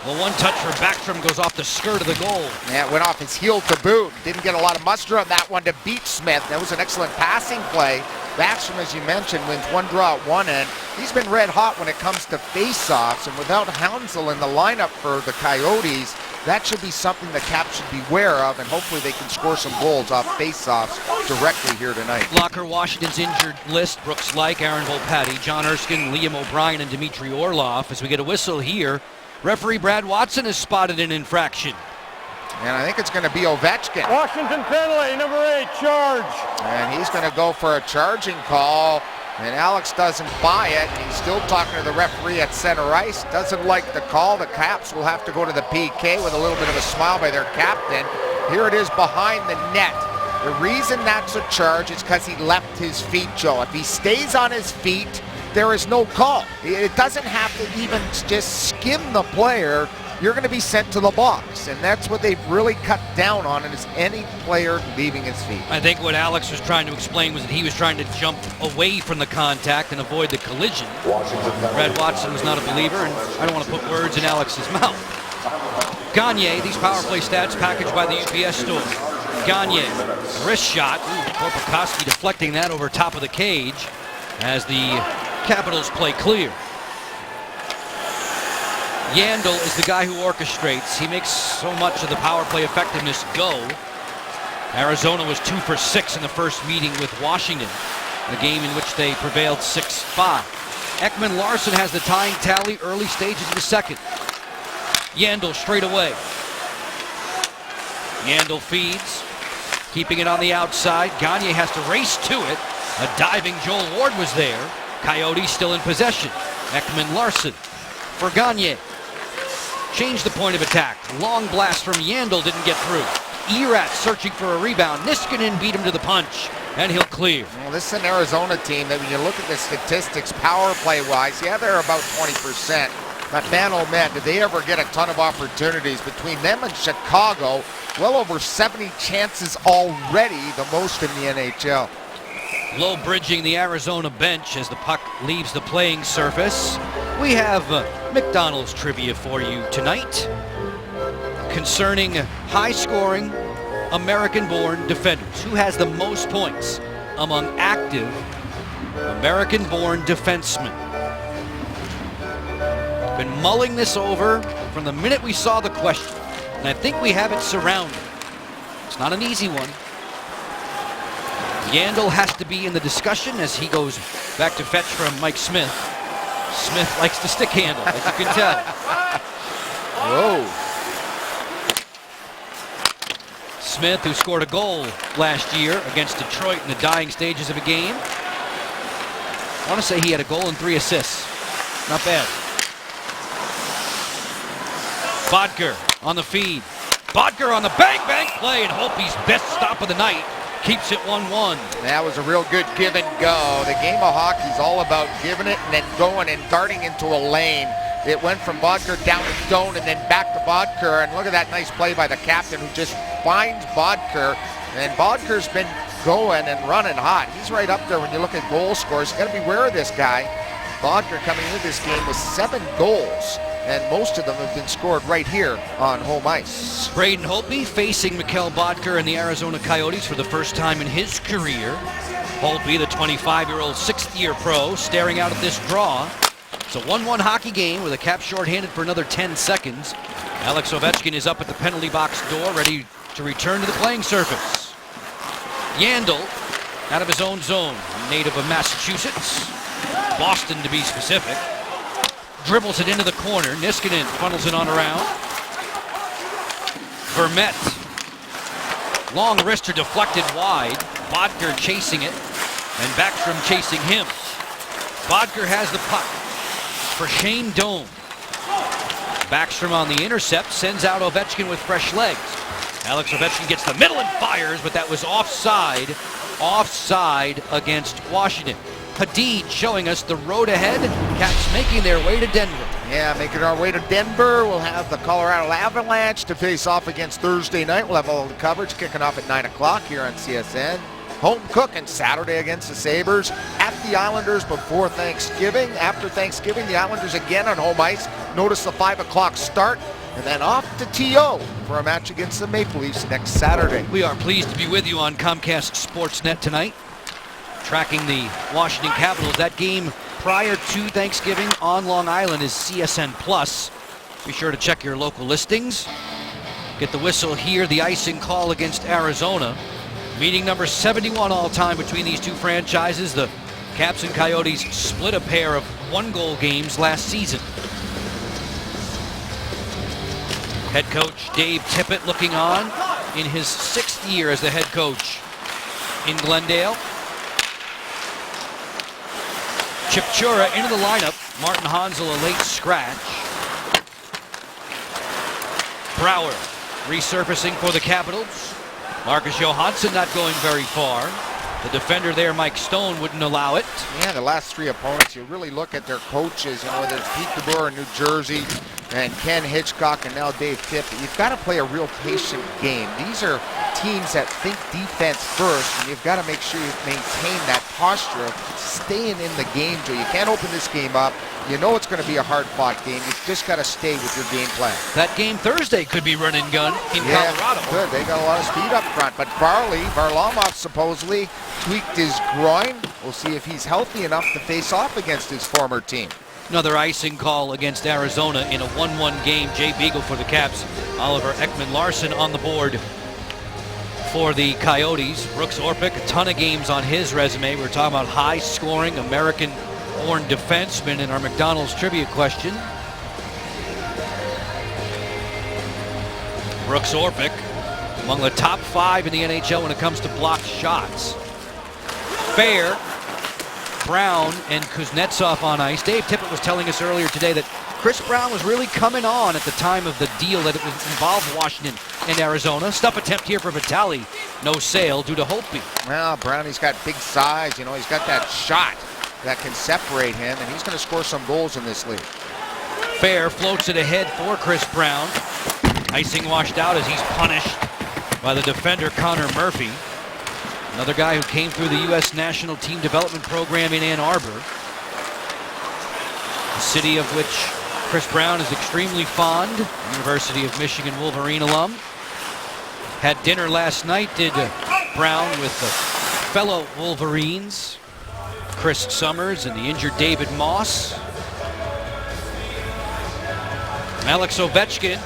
Speaker 1: Well, one touch for Backstrom goes off the skirt of the goal.
Speaker 2: Yeah, it went off his heel to boot. Didn't get a lot of muster on that one to beat Smith. That was an excellent passing play. Backstrom, as you mentioned, wins one draw at one end. He's been red hot when it comes to face-offs, and without Hounsell in the lineup for the Coyotes, that should be something the Caps should beware of, and hopefully they can score some goals off face-offs directly here tonight.
Speaker 1: Locker, Washington's injured list: Brooks Laich, Aaron Volpatti, John Erskine, Liam O'Brien, and Dmitry Orlov. As we get a whistle here, referee Brad Watson has spotted an infraction.
Speaker 2: And I think it's going to be Ovechkin.
Speaker 4: Washington penalty, number 8, charge.
Speaker 2: And he's going to go for a charging call. And Alex doesn't buy it. He's still talking to the referee at center ice. Doesn't like the call. The Caps will have to go to the PK with a little bit of a smile by their captain. Here it is behind the net. The reason that's a charge is because he left his feet, Joe. If he stays on his feet, there is no call. It doesn't have to even just skim the player. You're going to be sent to the box, and that's what they've really cut down on, is any player leaving his feet.
Speaker 1: I think what Alex was trying to explain was that he was trying to jump away from the contact and avoid the collision. Brad Watson was not a believer, and I don't want to put words in Alex's mouth. Gagne, these power play stats packaged by the UPS store. Gagne, wrist shot. Korpikoski deflecting that over top of the cage as the Capitals play clear. Yandel is the guy who orchestrates. He makes so much of the power play effectiveness go. Arizona was 2 for 6 in the first meeting with Washington, a game in which they prevailed 6-5. Ekman-Larsson has the tying tally early stages of the second. Yandel straight away. Yandel feeds, keeping it on the outside. Gagne has to race to it. A diving Joel Ward was there. Coyotes still in possession. Ekman Larson for Gagne. Changed the point of attack. Long blast from Yandel didn't get through. Erat searching for a rebound. Niskanen beat him to the punch, and he'll clear.
Speaker 2: Well, this is an Arizona team that when you look at the statistics, power play-wise, yeah, they're about 20%. But man, oh man, did they ever get a ton of opportunities. Between them and Chicago, well over 70 chances already, the most in the NHL.
Speaker 1: Low bridging the Arizona bench as the puck leaves the playing surface. We have McDonald's trivia for you tonight concerning high-scoring American-born defenders. Who has the most points among active American-born defensemen? Been mulling this over from the minute we saw the question, and I think we have it surrounded. It's not an easy one. Yandel has to be in the discussion as he goes back to fetch from Mike Smith. Smith likes to stick handle, as you can tell.
Speaker 2: Whoa.
Speaker 1: Smith, who scored a goal last year against Detroit in the dying stages of a game. I want to say he had a goal and 3 assists. Not bad. Bodker on the feed. Bodker on the bang play, and Holtby's best stop of the night keeps it 1-1.
Speaker 2: That was a real good give and go. The game of hockey is all about giving it and then going and darting into a lane. It went from Bodker down to Stone and then back to Bodker. And look at that nice play by the captain who just finds Bodker. And Bodker's been going and running hot. He's right up there when you look at goal scores. You got to beware of this guy. Bodker coming into this game with 7 goals. And most of them have been scored right here on home ice.
Speaker 1: Braden Holtby facing Mikkel Bodker and the Arizona Coyotes for the first time in his career. Holtby, the 25-year-old sixth-year pro, staring out at this draw. It's a 1-1 hockey game with a cap shorthanded for another 10 seconds. Alex Ovechkin is up at the penalty box door, ready to return to the playing surface. Yandel, out of his own zone, native of Massachusetts, Boston to be specific. Dribbles it into the corner. Niskanen funnels it on around. Vermette. Long wrister deflected wide. Bodker chasing it. And Backstrom chasing him. Bodker has the puck for Shane Doan. Backstrom on the intercept. Sends out Ovechkin with fresh legs. Alex Ovechkin gets the middle and fires, but that was offside. Offside against Washington. Hadid showing us the road ahead. Caps making their way to Denver.
Speaker 2: Yeah, making our way to Denver. We'll have the Colorado Avalanche to face off against Thursday night. We'll have all the coverage kicking off at 9 o'clock here on CSN. Home cooking Saturday against the Sabres. At the Islanders before Thanksgiving. After Thanksgiving, the Islanders again on home ice. Notice the 5 o'clock start. And then off to TO for a match against the Maple Leafs next Saturday.
Speaker 1: We are pleased to be with you on Comcast Sportsnet tonight. Tracking the Washington Capitals. That game prior to Thanksgiving on Long Island is CSN Plus. Be sure to check your local listings. Get the whistle here, the icing call against Arizona. Meeting number 71 all-time between these two franchises. The Caps and Coyotes split a pair of 1-goal games last season. Head coach Dave Tippett looking on in his 6th year as the head coach in Glendale. Chipchura into the lineup. Martin Hansel a late scratch. Brouwer resurfacing for the Capitals. Marcus Johansson not going very far. The defender there, Mike Stone, wouldn't allow it.
Speaker 2: Yeah, the last 3 opponents, you really look at their coaches, whether it's Pete DeBoer in New Jersey and Ken Hitchcock and now Dave Tippett. You've got to play a real patient game. These are teams that think defense first, and you've got to make sure you maintain that posture of staying in the game, Joe. You can't open this game up. You know it's going to be a hard-fought game. You've just got to stay with your game plan.
Speaker 1: That game Thursday could be run and gun in Colorado.
Speaker 2: Good. They got a lot of speed up front. But Varlamov supposedly tweaked his groin. We'll see if he's healthy enough to face off against his former team.
Speaker 1: Another icing call against Arizona in a 1-1 game. Jay Beagle for the Caps. Oliver Ekman-Larsson on the board for the Coyotes. Brooks Orpik, a ton of games on his resume. We're talking about high-scoring American-born defensemen in our McDonald's trivia question. Brooks Orpik, among the top 5 in the NHL when it comes to blocked shots. Fair, Brown, and Kuznetsov on ice. Dave Tippett was telling us earlier today that Chris Brown was really coming on at the time of the deal that it was involved Washington and Arizona. Stuff attempt here for Vitale. No sale due to Holtby.
Speaker 2: Well, Brownie's got big size. You know, he's got that shot that can separate him, and he's going to score some goals in this league.
Speaker 1: Fair floats it ahead for Chris Brown. Icing washed out as he's punished by the defender Connor Murphy. Another guy who came through the U.S. National Team Development Program in Ann Arbor. A city of which Chris Brown is extremely fond. University of Michigan Wolverine alum. Had dinner last night, did Brown, with the fellow Wolverines, Chris Summers and the injured David Moss. Alex Ovechkin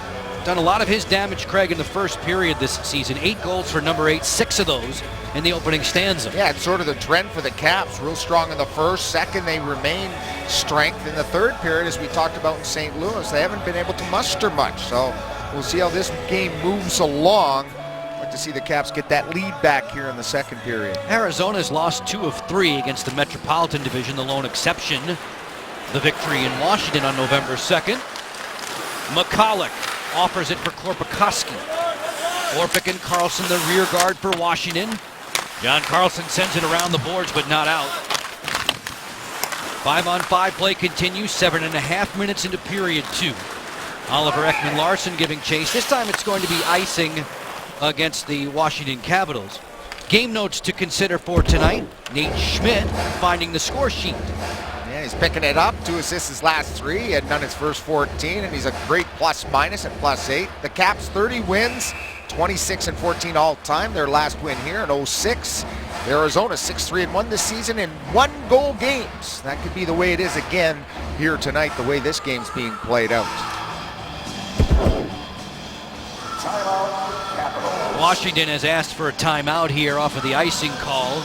Speaker 1: done a lot of his damage, Craig, in the first period this season. 8 goals for number 8, 6 of those in the opening stanza.
Speaker 2: Yeah, it's sort of the trend for the Caps. Real strong in the first. Second, they remain strength. In the third period, as we talked about in St. Louis, they haven't been able to muster much. So we'll see how this game moves along. I'd like to see the Caps get that lead back here in the second period.
Speaker 1: Arizona's lost 2 of 3 against the Metropolitan Division, the lone exception. The victory in Washington on November 2nd. McCulloch offers it for Korpikoski. Orpik and Carlson, the rear guard for Washington. John Carlson sends it around the boards, but not out. 5-on-5 play continues, 7.5 minutes into period 2. Oliver Ekman-Larsson giving chase. This time it's going to be icing against the Washington Capitals. Game notes to consider for tonight. Nate Schmidt finding the score sheet.
Speaker 2: Yeah, he's picking it up. 2 assists his last 3. He had done his first 14, and he's a great plus-minus at +8. The Caps 30 wins, 26-14 all-time. Their last win here in 06. Arizona 6-3-1 this season in 1-goal games. That could be the way it is again here tonight, the way this game's being played out.
Speaker 1: Washington has asked for a timeout here off of the icing call.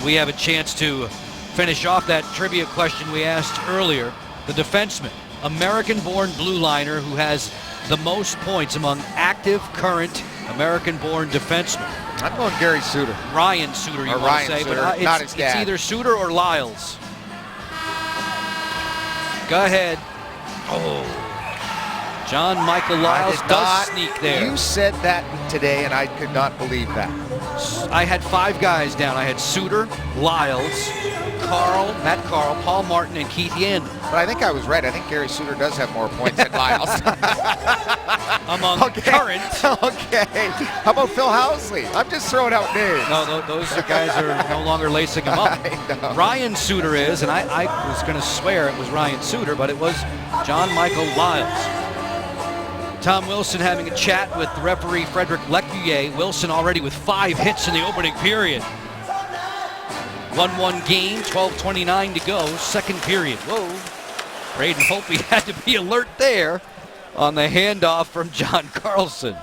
Speaker 1: We have a chance to finish off that trivia question we asked earlier. The defenseman, American-born blue liner who has the most points among active current American-born defensemen.
Speaker 2: I'm going Gary Suter.
Speaker 1: Ryan Suter, you want to say,
Speaker 2: Suter,
Speaker 1: but
Speaker 2: not his dad.
Speaker 1: It's either Suter or Lyles. Go ahead. Oh, John Michael Lyles does sneak there.
Speaker 2: You said that today, and I could not believe that.
Speaker 1: I had 5 guys down. I had Suter, Lyles, Matt Carl, Paul Martin, and Keith Yandel.
Speaker 2: But I think I was right. I think Gary Suter does have more points than Lyles.
Speaker 1: Among current.
Speaker 2: Okay. How about Phil Housley? I'm just throwing out names.
Speaker 1: No, those guys are no longer lacing him up. Ryan Suter is, and I was going to swear it was Ryan Suter, but it was John Michael Lyles. Tom Wilson having a chat with the referee Frederick Lecuyer. Wilson already with 5 hits in the opening period. 1-1 game, 12:29 to go, second period. Whoa. Braden Holtby had to be alert there on the handoff from John Carlson.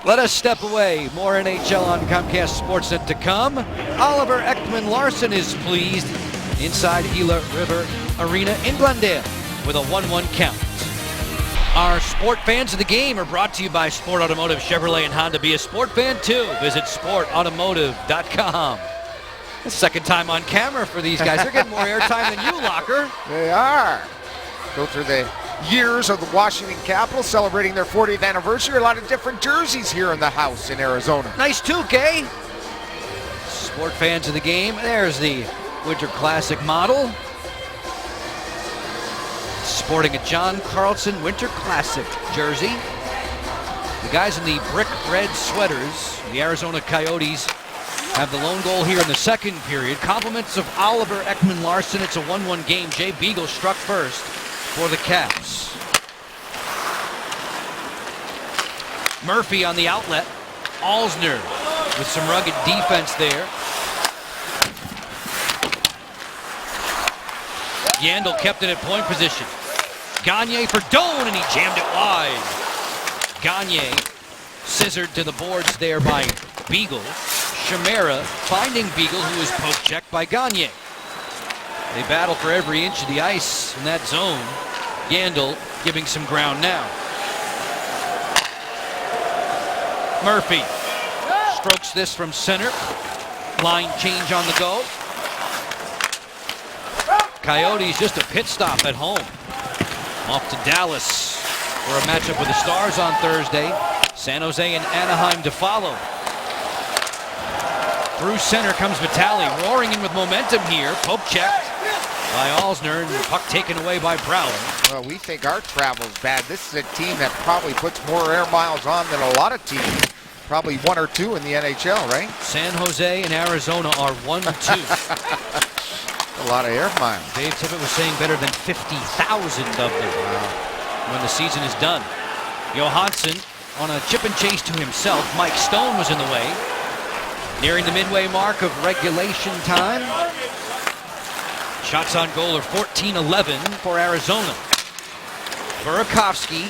Speaker 1: Let us step away. More NHL on Comcast Sportsnet to come. Oliver Ekman-Larsson is pleased inside Gila River Arena in Glendale with a 1-1 count. Our sport fans of the game are brought to you by Sport Automotive Chevrolet and Honda. Be a sport fan too. Visit sportautomotive.com. The second time on camera for these guys. They're getting more airtime than you, Locker.
Speaker 2: They are. Go through the years of the Washington Capitals celebrating their 40th anniversary. A lot of different jerseys here in the house in Arizona.
Speaker 1: Nice toque, eh? Sport fans of the game. There's the Winter Classic model. Sporting a John Carlson Winter Classic jersey. The guys in the brick red sweaters, the Arizona Coyotes, have the lone goal here in the second period. Compliments of Oliver Ekman-Larsson. It's a 1-1 game. Jay Beagle struck first for the Caps. Murphy on the outlet. Alsner with some rugged defense there. Yandel kept it at point position. Gagne for Doan, and he jammed it wide. Gagne scissored to the boards there by Beagle. Chimera finding Beagle, who was poke checked by Gagne. They battle for every inch of the ice in that zone. Yandel giving some ground now. Murphy strokes this from center. Line change on the go. Coyotes just a pit stop at home. Off to Dallas for a matchup with the Stars on Thursday. San Jose and Anaheim to follow. Through center comes Vitale, roaring in with momentum here. Poke checked by Alzner, and the puck taken away by Prowler.
Speaker 2: Well, we think our travel's bad. This is a team that probably puts more air miles on than a lot of teams. Probably one or two in the NHL, right?
Speaker 1: San Jose and Arizona are 1-2.
Speaker 2: A lot of air miles.
Speaker 1: Dave Tippett was saying better than 50,000 of them when the season is done. Johansson on a chip and chase to himself. Mike Stone was in the way. Nearing the midway mark of regulation time. Shots on goal are 14-11 for Arizona. Burakovsky.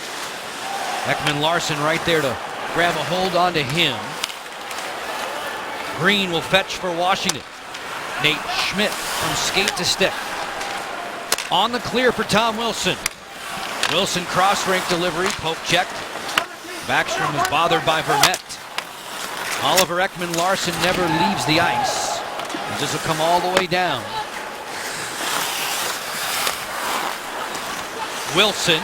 Speaker 1: Ekman Larsson right there to grab a hold onto him. Green will fetch for Washington. Nate Schmidt from skate to stick. On the clear for Tom Wilson. Wilson cross-rink delivery, poke checked. Backstrom is bothered by Vermette. Oliver Ekman Larsson never leaves the ice. This will come all the way down. Wilson,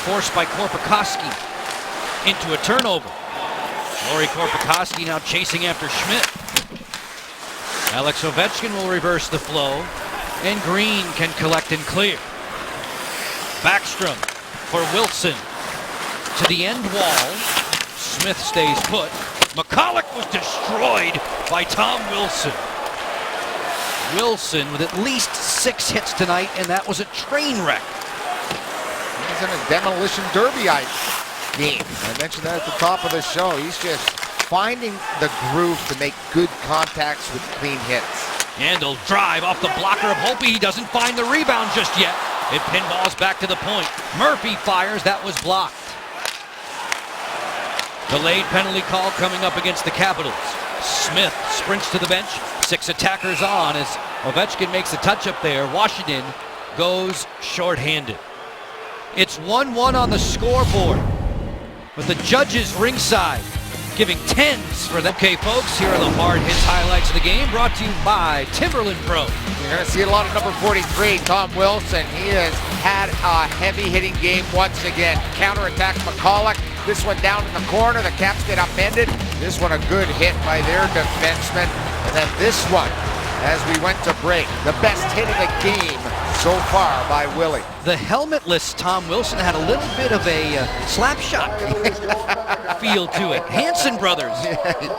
Speaker 1: forced by Korpikoski into a turnover. Lori Korpikoski now chasing after Schmidt. Alex Ovechkin will reverse the flow, and Green can collect and clear. Backstrom for Wilson to the end wall. Smith stays put. McCulloch was destroyed by Tom Wilson. Wilson with at least 6 hits tonight, and that was a train wreck.
Speaker 2: He's in a demolition derby game. I mentioned that at the top of the show. He's just finding the groove to make good contacts with clean hits.
Speaker 1: Yandel drive off the blocker of Hopi. He doesn't find the rebound just yet. It pinballs back to the point. Murphy fires. That was blocked. Delayed penalty call coming up against the Capitals. Smith sprints to the bench. 6 attackers on as Ovechkin makes a touch up there. Washington goes shorthanded. It's 1-1 on the scoreboard, with the judges ringside giving 10s for them. Okay, folks, here are the hard hits highlights of the game, brought to you by Timberland Pro.
Speaker 2: You're going to see a lot of number 43, Tom Wilson. He has had a heavy hitting game once again. Counterattack McCulloch. This one down in the corner. The Caps get upended. This one a good hit by their defenseman. And then this one, as we went to break, the best hit of the game so far by Willie.
Speaker 1: The helmetless Tom Wilson had a little bit of a slap shot feel to it. Hanson brothers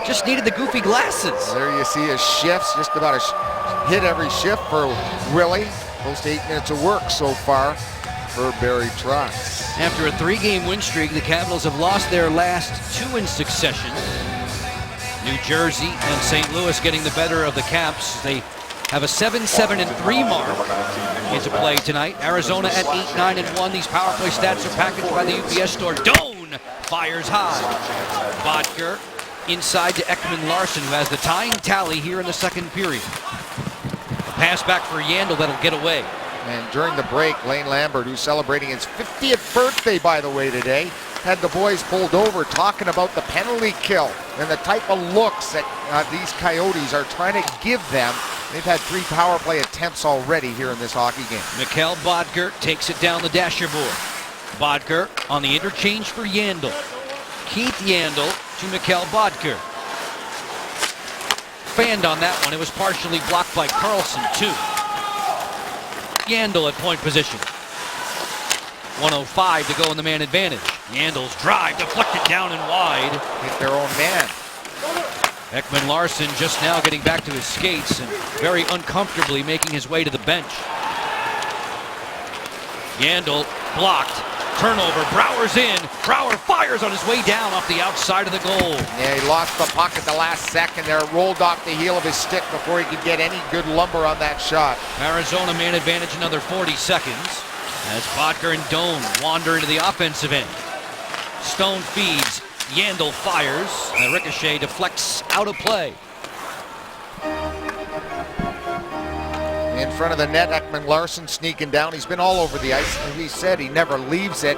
Speaker 1: just needed the goofy glasses.
Speaker 2: There you see his shifts, just about a hit every shift for Willie. Close to 8 minutes of work so far for Barry Trotz.
Speaker 1: After a 3-game win streak, the Capitals have lost their last 2 in succession. New Jersey and St. Louis getting the better of the Caps. They have a 7-7-3 mark into play tonight. Arizona at 8-9-1. These power play stats are packaged by the UPS store. Doan fires high. Bodker inside to Ekman Larsson, who has the tying tally here in the second period. A pass back for Yandel that'll get away.
Speaker 2: And during the break, Lane Lambert, who's celebrating his 50th birthday, by the way, today, had the boys pulled over talking about the penalty kill and the type of looks that these Coyotes are trying to give them. They've had 3 power play attempts already here in this hockey game.
Speaker 1: Mikhail Bodker takes it down the dasher board. Bodker on the interchange for Yandel. Keith Yandel to Mikhail Bodker. Fanned on that one. It was partially blocked by Carlson, too. Yandel at point position. 1:05 to go in the man advantage. Yandel's drive deflected down and wide.
Speaker 2: Hit their own man.
Speaker 1: Ekman Larsson just now getting back to his skates and very uncomfortably making his way to the bench. Yandel blocked. Turnover. Brouwer's in. Brouwer fires on his way down off the outside of the goal.
Speaker 2: Yeah, he lost the puck at the last second there. Rolled off the heel of his stick before he could get any good lumber on that shot.
Speaker 1: Arizona man advantage another 40 seconds as Bodker and Doan wander into the offensive end. Stone feeds. Yandel fires. The ricochet deflects out of play.
Speaker 2: In front of the net, Ekman Larsson sneaking down. He's been all over the ice. As we said, he never leaves it.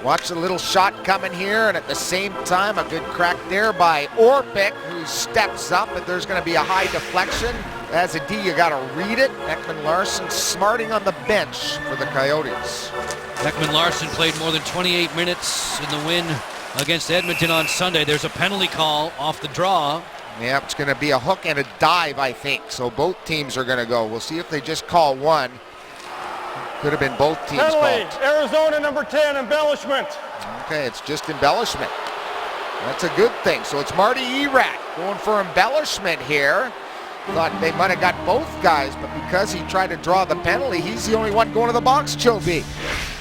Speaker 2: Watch the little shot coming here, and at the same time, a good crack there by Orpik, who steps up, but there's going to be a high deflection. As a D, you got to read it. Ekman Larsson smarting on the bench for the Coyotes.
Speaker 1: Ekman Larsson played more than 28 minutes in the win against Edmonton on Sunday. There's a penalty call off the draw.
Speaker 2: Yep, it's going to be a hook and a dive, I think. So both teams are going to go. We'll see if they just call one. Could have been both teams
Speaker 4: Penalty,
Speaker 2: called.
Speaker 4: Arizona number 10, embellishment.
Speaker 2: Okay, it's just embellishment. That's a good thing. So it's Marty Erat going for embellishment here. Thought they might have got both guys, but because he tried to draw the penalty, he's the only one going to the box, Joe B.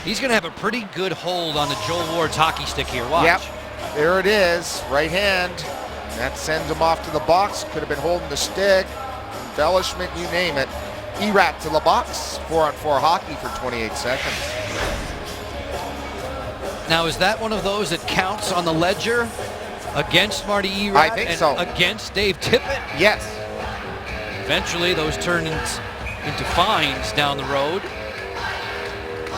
Speaker 1: He's going to have a pretty good hold on the Joel Ward's hockey stick here. Watch.
Speaker 2: Yep, there it is, right hand. That sends him off to the box. Could have been holding the stick, embellishment, you name it. Erat to the box, 4-on-4 hockey for 28 seconds.
Speaker 1: Now, is that one of those that counts on the ledger against Marty Erat
Speaker 2: I think
Speaker 1: and
Speaker 2: so.
Speaker 1: against Dave Tippett?
Speaker 2: Yes.
Speaker 1: Eventually, those turn into fines down the road.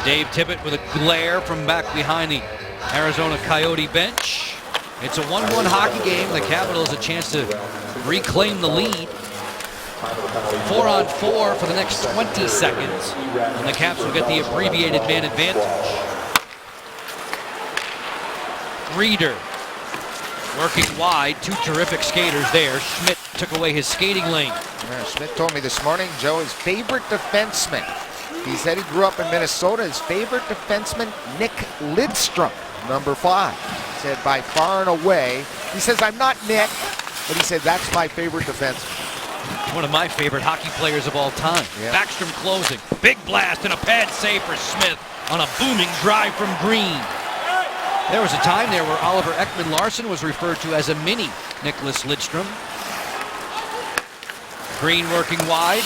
Speaker 1: Dave Tippett with a glare from back behind the Arizona Coyote bench. It's a 1-1 hockey game. The Capitals a chance to reclaim the lead. 4-on-4 for the next 20 seconds. And the Caps will get the abbreviated man advantage. Reeder working wide. Two terrific skaters there. Schmidt took away his skating lane.
Speaker 2: Yeah, Schmidt told me this morning, Joe, his favorite defenseman. He said he grew up in Minnesota. His favorite defenseman, Nick Lidstrom, number 5. He said by far and away. He says, I'm not Nick, but he said that's my favorite defenseman.
Speaker 1: One of my favorite hockey players of all time.
Speaker 2: Yep.
Speaker 1: Backstrom closing. Big blast and a pad save for Smith on a booming drive from Green. There was a time there where Oliver Ekman Larsson was referred to as a mini Nicholas Lidstrom. Green working wide.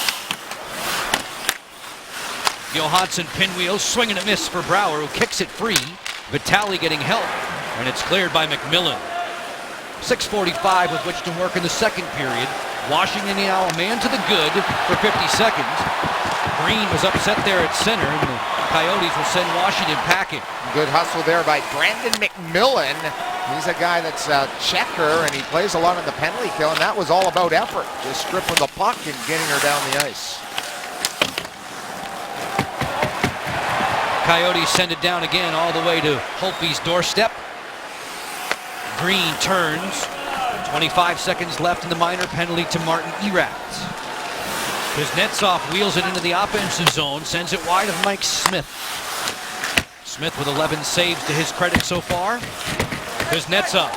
Speaker 1: Johansson pinwheel, swing and a miss for Brouwer, who kicks it free. Vitale getting help, and it's cleared by McMillan. 6:45 with which to work in the second period. Washington now a man to the good for 50 seconds. Green was upset there at center, and the Coyotes will send Washington packing.
Speaker 2: Good hustle there by Brandon McMillan. He's a guy that's a checker, and he plays a lot on the penalty kill, and that was all about effort. Just stripping the puck and getting her down the ice.
Speaker 1: Coyotes send it down again all the way to Holtby's doorstep. Green turns. 25 seconds left in the minor penalty to Martin Erat. Kuznetsov wheels it into the offensive zone, sends it wide of Mike Smith. Smith with 11 saves to his credit so far. Kuznetsov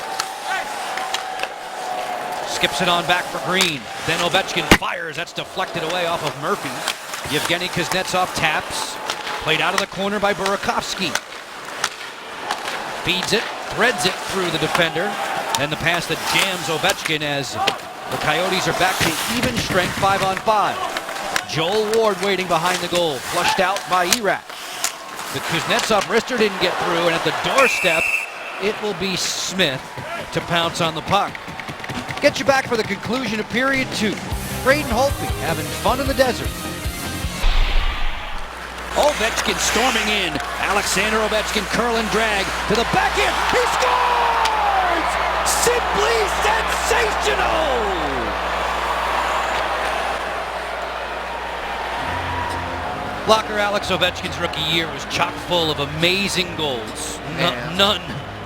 Speaker 1: skips it on back for Green. Then Ovechkin fires. That's deflected away off of Murphy. Yevgeny Kuznetsov taps. Played out of the corner by Burakovsky. Feeds it, threads it through the defender. And the pass that jams Ovechkin as the Coyotes are back to even strength 5-on-5. Joel Ward waiting behind the goal, flushed out by Erat. The Kuznetsov wrister didn't get through, and at the doorstep, it will be Smith to pounce on the puck. Get you back for the conclusion of period 2. Braden Holtby having fun in the desert. Ovechkin storming in. Alexander Ovechkin curl and drag to the back end. He scores! Simply sensational! Blocker Alex Ovechkin's rookie year was chock full of amazing goals. None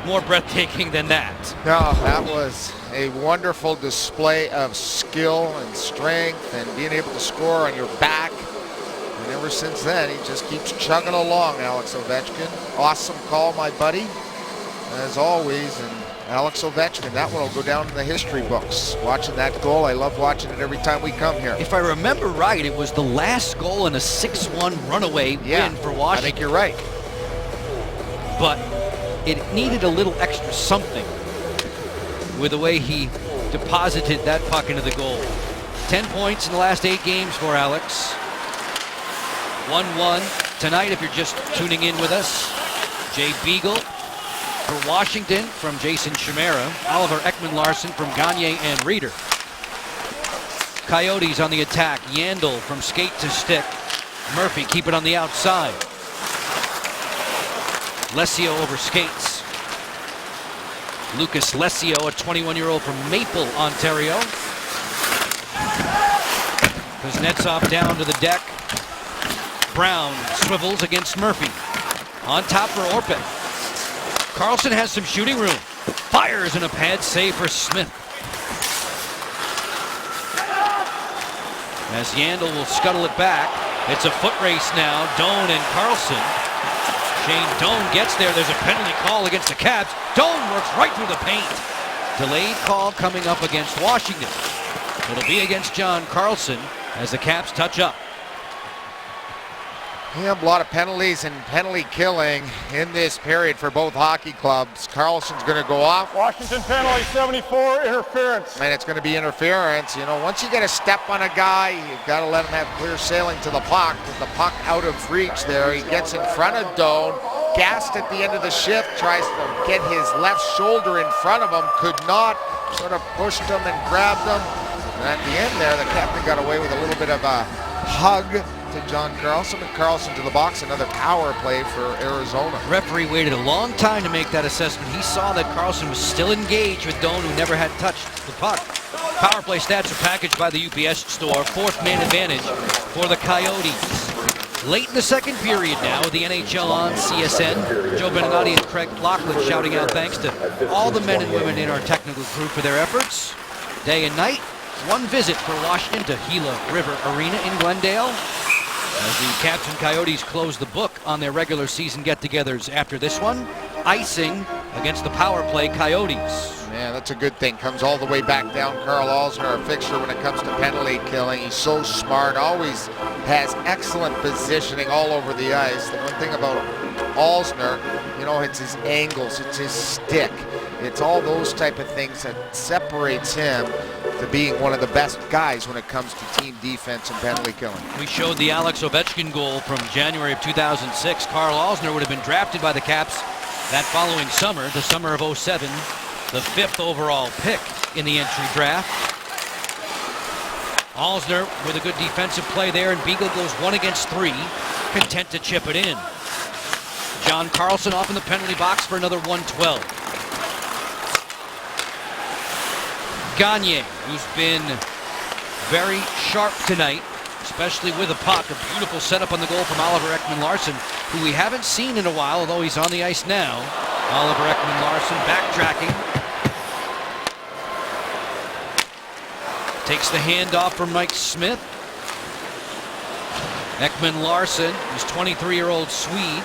Speaker 1: more breathtaking than that.
Speaker 2: No, that was a wonderful display of skill and strength and being able to score on your back. And ever since then, he just keeps chugging along, Alex Ovechkin. Awesome call, my buddy, as always. And Alex Ovechkin, that one will go down in the history books. Watching that goal, I love watching it every time we come here.
Speaker 1: If I remember right, it was the last goal in a 6-1 runaway win for Washington.
Speaker 2: I think you're right.
Speaker 1: But it needed a little extra something with the way he deposited that puck into the goal. 10 points in the last 8 games for Alex. 1-1 tonight if you're just tuning in with us. Jay Beagle for Washington from Jason Chimera. Oliver Ekman Larsson from Gagne and Reeder. Coyotes on the attack. Yandel from skate to stick. Murphy keep it on the outside. Lesio over skates. Lucas Lesio, a 21-year-old from Maple, Ontario. Kuznetsov down to the deck. Brown swivels against Murphy. On top for Orpik. Karlsson has some shooting room. Fires in a pad save for Smith. As Yandel will scuttle it back. It's a foot race now. Doan and Karlsson. Shane Doan gets there. There's a penalty call against the Caps. Doan works right through the paint. Delayed call coming up against Washington. It'll be against John Karlsson as the Caps touch up.
Speaker 2: Yeah, a lot of penalties and penalty killing in this period for both hockey clubs. Karlsson's going to go off.
Speaker 4: Washington penalty 74, interference.
Speaker 2: And it's going to be interference. You know, once you get a step on a guy, you've got to let him have clear sailing to the puck. With the puck out of reach there, he gets in front of Doan. Gassed at the end of the shift, tries to get his left shoulder in front of him. Could not, sort of pushed him and grabbed him. And at the end there, the captain got away with a little bit of a hug to John Karlsson, and Karlsson to the box. Another power play for Arizona.
Speaker 1: Referee waited a long time to make that assessment. He saw that Karlsson was still engaged with Doan, who never had touched the puck. Power play stats are packaged by the UPS store. Fourth man advantage for the Coyotes. Late in the second period now with the NHL on CSN. Joe Beninati and Craig Loughlin shouting out thanks to all the men and women in our technical crew for their efforts. Day and night, one visit for Washington to Gila River Arena in Glendale. As the Caps and Coyotes close the book on their regular season get-togethers after this one, icing against the power play Coyotes.
Speaker 2: Yeah, that's a good thing. Comes all the way back down. Karl Alzner, our fixture when it comes to penalty killing. He's so smart, always has excellent positioning all over the ice. The one thing about Alzner, you know, it's his angles, it's his stick. It's all those type of things that separates him to being one of the best guys when it comes to team defense and penalty killing.
Speaker 1: We showed the Alex Ovechkin goal from January of 2006. Karl Alzner would have been drafted by the Caps that following summer, the summer of 07, the 5th overall pick in the entry draft. Alzner with a good defensive play there, and Beagle goes 1 against 3, content to chip it in. John Karlsson off in the penalty box for another 112. Gagne, who's been very sharp tonight, especially with a puck. A beautiful setup on the goal from Oliver Ekman-Larsson, who we haven't seen in a while, although he's on the ice now. Oliver Ekman-Larsson backtracking. Takes the handoff from Mike Smith. Ekman-Larsson, who's 23-year-old Swede,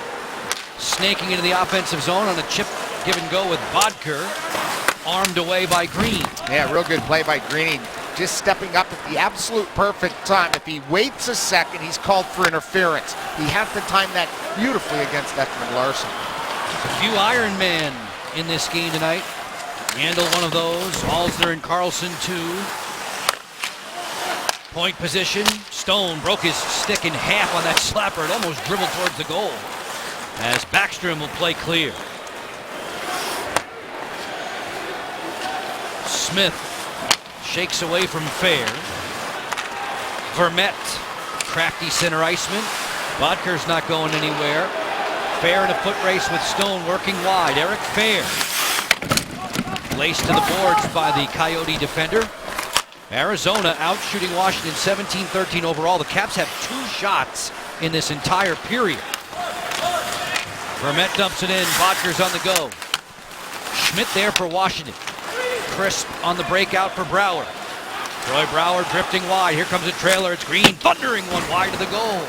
Speaker 1: snaking into the offensive zone on a chip give and go with Bodker. Armed away by Green.
Speaker 2: Yeah, real good play by Green. Just stepping up at the absolute perfect time. If he waits a second, he's called for interference. He has to time that beautifully against Ekman-Larsson.
Speaker 1: A few Iron Men in this game tonight. Yandel one of those. Alzner and Karlsson 2. Point position. Stone broke his stick in half on that slapper. It almost dribbled towards the goal. As Backstrom will play clear. Smith shakes away from Fair. Vermette, crafty center iceman. Bodker's not going anywhere. Fair in a foot race with Stone working wide. Eric Fair. Laced to the boards by the Coyote defender. Arizona out shooting Washington 17-13 overall. The Caps have 2 shots in this entire period. Vermette dumps it in. Bodker's on the go. Schmidt there for Washington. Crisp on the breakout for Brouwer. Troy Brouwer drifting wide. Here comes a trailer. It's Green thundering one wide to the goal.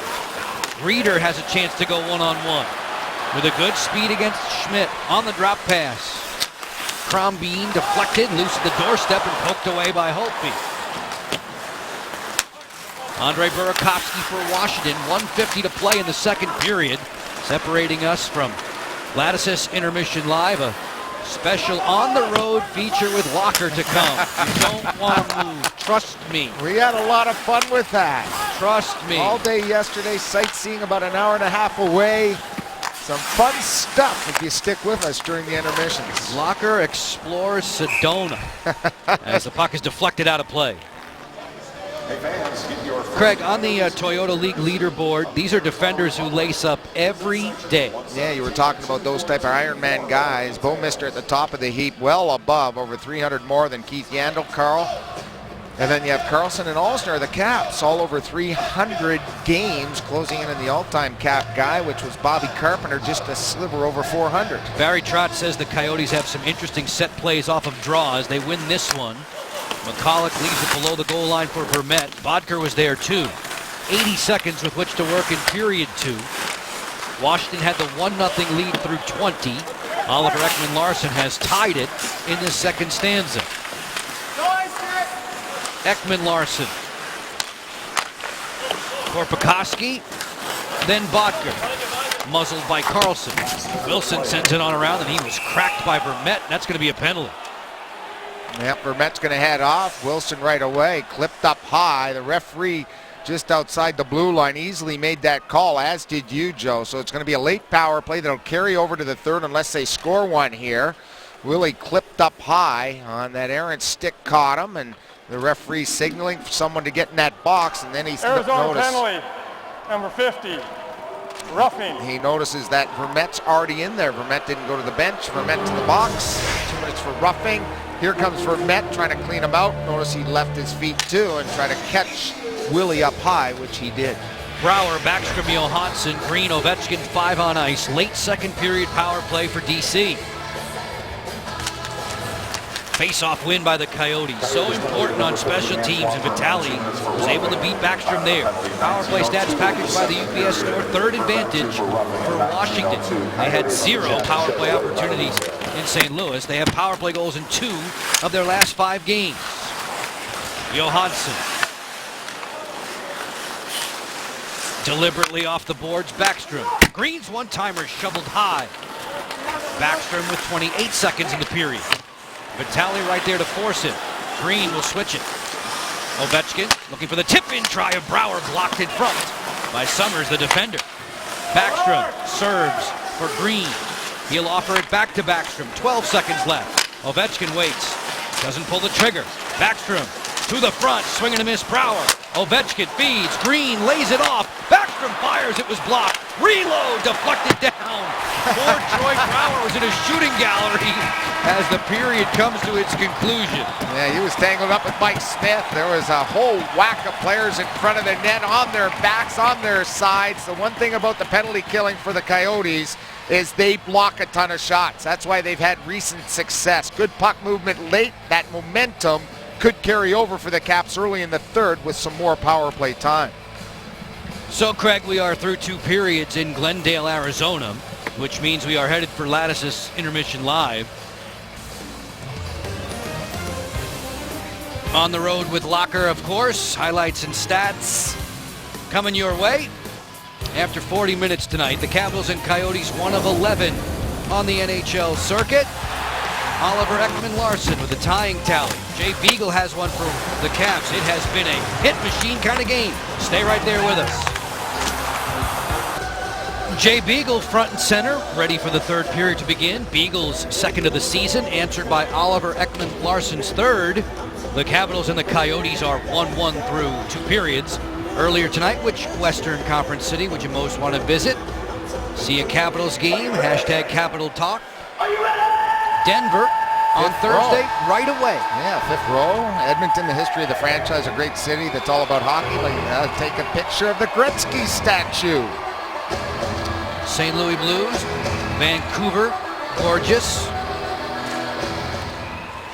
Speaker 1: Reeder has a chance to go one-on-one. With a good speed against Schmidt on the drop pass. Crombeen deflected, loose at the doorstep and poked away by Holtby. Andre Burakovsky for Washington. 1:50 to play in the second period. Separating us from Lattice's Intermission Live. A special on-the-road feature with Walker to come. You don't want to move. Trust me.
Speaker 2: We had a lot of fun with that.
Speaker 1: Trust me.
Speaker 2: All day yesterday, sightseeing about an hour and a half away. Some fun stuff if you stick with us during the intermissions.
Speaker 1: Locker explores Sedona as the puck is deflected out of play. Craig, on the Toyota League leaderboard, these are defenders who lace up every day.
Speaker 2: Yeah, you were talking about those type of Ironman guys. Bo Mister at the top of the heap, well above, over 300 more than Keith Yandel, Carl. And then you have Carlson and Alsner, the Caps, all over 300 games, closing in on the all-time Cap guy, which was Bobby Carpenter, just a sliver over 400.
Speaker 1: Barry Trotz says the Coyotes have some interesting set plays off of draws. They win this one. McCulloch leaves it below the goal line for Vermette. Bodker was there too. 80 seconds with which to work in period 2. Washington had the 1-0 lead through 20. Oliver Ekman-Larsson has tied it in the second stanza. Ekman-Larsson. For Pekoski, then Bodker. Muzzled by Carlson. Wilson sends it on around, and he was cracked by Vermette, and that's going to be a penalty.
Speaker 2: Yep, Vermette's going to head off. Wilson right away, clipped up high. The referee just outside the blue line easily made that call, as did you, Joe. So it's going to be a late power play that'll carry over to the third unless they score one here. Willie clipped up high on that errant stick, caught him, and the referee signaling for someone to get in that box, and then he's
Speaker 4: Arizona penalty, number 50, roughing.
Speaker 2: He notices that Vermette's already in there. Vermette didn't go to the bench. Vermette to the box. 2 minutes for roughing. Here comes Vermette trying to clean him out. Notice he left his feet too and try to catch Willie up high, which he did.
Speaker 1: Brouwer, Backstrom, Johansson, Green, Ovechkin, 5 on ice. Late second period power play for DC. Face-off win by the Coyotes. So important on special teams, and Vitale was able to beat Backstrom there. Power play stats packaged by the UPS Store. Third advantage for Washington. They had 0 power play opportunities in St. Louis. They have power play goals in 2 of their last 5 games. Johansson. Deliberately off the boards, Backstrom. Green's one-timer shoveled high. Backstrom with 28 seconds in the period. Vitale right there to force it. Green will switch it. Ovechkin looking for the tip-in try of Brouwer, blocked in front by Summers, the defender. Backstrom serves for Green. He'll offer it back to Backstrom. 12 seconds left. Ovechkin waits. Doesn't pull the trigger. Backstrom to the front. Swing and a miss. Brouwer. Ovechkin feeds. Green lays it off. Backstrom fires. It was blocked. Reload. Deflected down. Poor Troy Brouwer was in a shooting gallery as the period comes to its conclusion.
Speaker 2: Yeah, he was tangled up with Mike Smith. There was a whole whack of players in front of the net, on their backs, on their sides. The one thing about the penalty killing for the Coyotes is they block a ton of shots. That's why they've had recent success. Good puck movement late. That momentum could carry over for the Caps early in the third with some more power play time.
Speaker 1: So, Craig, we are through 2 periods in Glendale, Arizona, which means we are headed for Lattice's Intermission Live. On the road with Locker, of course. Highlights and stats coming your way. After 40 minutes tonight, the Capitals and Coyotes 1 of 11 on the NHL circuit. Oliver Ekman-Larsson with a tying tally. Jay Beagle has one for the Caps. It has been a hit machine kind of game. Stay right there with us. Jay Beagle front and center, ready for the third period to begin. Beagle's second of the season, answered by Oliver Ekman-Larsson's third. The Capitals and the Coyotes are 1-1 through 2 periods. Earlier tonight, which Western Conference city would you most want to visit? See a Capitals game, hashtag Capital Talk. Denver on Thursday, right away.
Speaker 2: Yeah, 5th row. Edmonton, the history of the franchise, a great city that's all about hockey, but you gotta take a picture of the Gretzky statue.
Speaker 1: St. Louis Blues, Vancouver, gorgeous.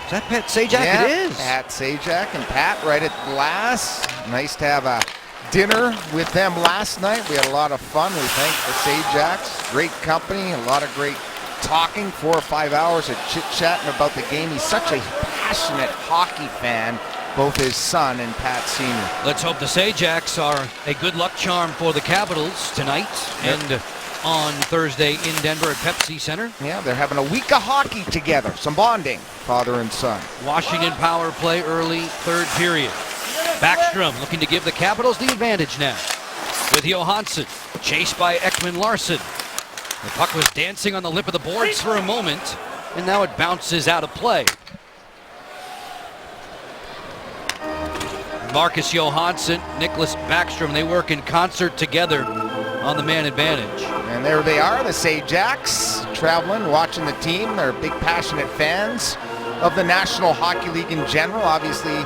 Speaker 1: Is that Pat Sajak?
Speaker 2: Yeah,
Speaker 1: it is.
Speaker 2: Pat Sajak and Pat right at glass. Nice to have a dinner with them last night. We had a lot of fun. We thank the Sajaks. Great company, a lot of great talking, 4 or 5 hours of chit-chatting about the game. He's such a passionate hockey fan, both his son and Pat Sr.
Speaker 1: Let's hope the Sajaks are a good luck charm for the Capitals tonight and on Thursday in Denver at Pepsi Center.
Speaker 2: Yeah, they're having a week of hockey together, some bonding, father and son.
Speaker 1: Washington power play early third period. Backstrom looking to give the Capitals the advantage now with Johansson, chased by Ekman-Larsson. The puck was dancing on the lip of the boards for a moment, and now it bounces out of play. Marcus Johansson, Nicholas Backstrom, they work in concert together on the man advantage.
Speaker 2: And there they are, the Sajaks, traveling, watching the team. They're big, passionate fans of the National Hockey League in general. Obviously,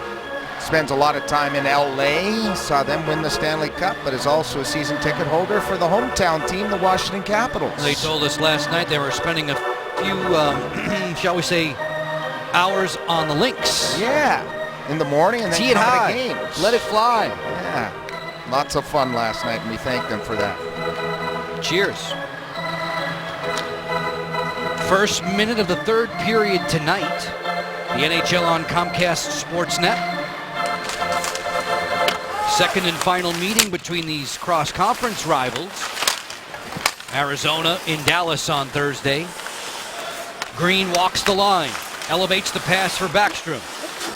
Speaker 2: spends a lot of time in LA, saw them win the Stanley Cup, but is also a season ticket holder for the hometown team, the Washington Capitals.
Speaker 1: They told us last night they were spending a few, shall we say, hours on the links.
Speaker 2: Yeah, in the morning and then
Speaker 1: Tee it high,
Speaker 2: games.
Speaker 1: let it fly.
Speaker 2: Yeah, lots of fun last night, and we thank them for that.
Speaker 1: Cheers. First minute of the third period tonight. The NHL on Comcast Sportsnet. Second and final meeting between these cross-conference rivals. Arizona in Dallas on Thursday. Green walks the line, elevates the pass for Backstrom.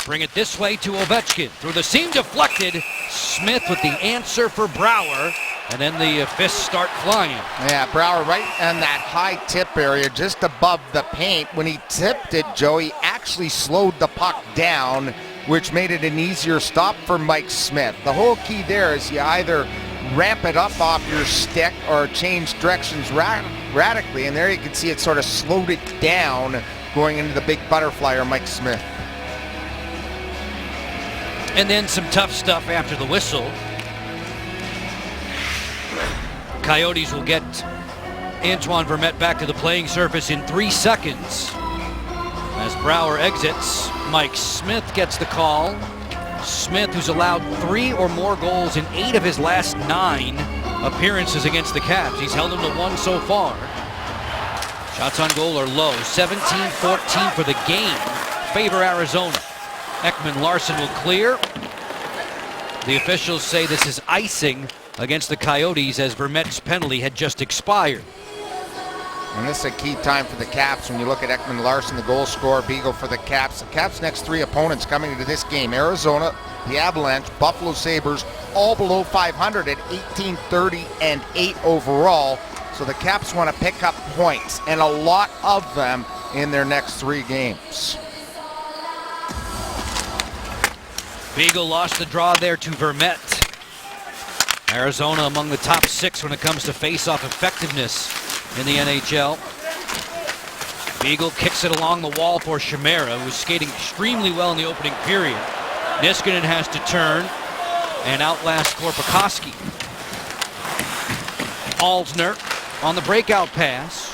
Speaker 1: Bring it this way to Ovechkin. Through the seam, deflected. Smith with the answer for Brouwer. And then the fists start flying.
Speaker 2: Yeah, Brouwer right on that high tip area, just above the paint. When he tipped it, Joe, he actually slowed the puck down, which made it an easier stop for Mike Smith. The whole key there is you either ramp it up off your stick or change directions radically. And there you can see it sort of slowed it down going into the big butterflyer, Mike Smith.
Speaker 1: And then some tough stuff after the whistle. Coyotes will get Antoine Vermette back to the playing surface in 3 seconds. As Brouwer exits, Mike Smith gets the call. Smith, who's allowed 3 or more goals in 8 of his last 9 appearances against the Caps. He's held them to 1 so far. Shots on goal are low. 17-14 for the game. Favor Arizona. Ekman Larson will clear. The officials say this is icing against the Coyotes as Vermette's penalty had just expired.
Speaker 2: And this is a key time for the Caps when you look at Ekman Larson, the goal scorer, Beagle for the Caps. The Caps' next 3 opponents coming into this game: Arizona, the Avalanche, Buffalo Sabres, all below 500 at 18-30-8 overall. So the Caps want to pick up points, and a lot of them in their next 3 games.
Speaker 1: Beagle lost the draw there to Vermette. Arizona among the top 6 when it comes to face-off effectiveness in the NHL. Beagle kicks it along the wall for Chimera, who's skating extremely well in the opening period. Niskanen has to turn and outlast Korpikoski. Alsner on the breakout pass.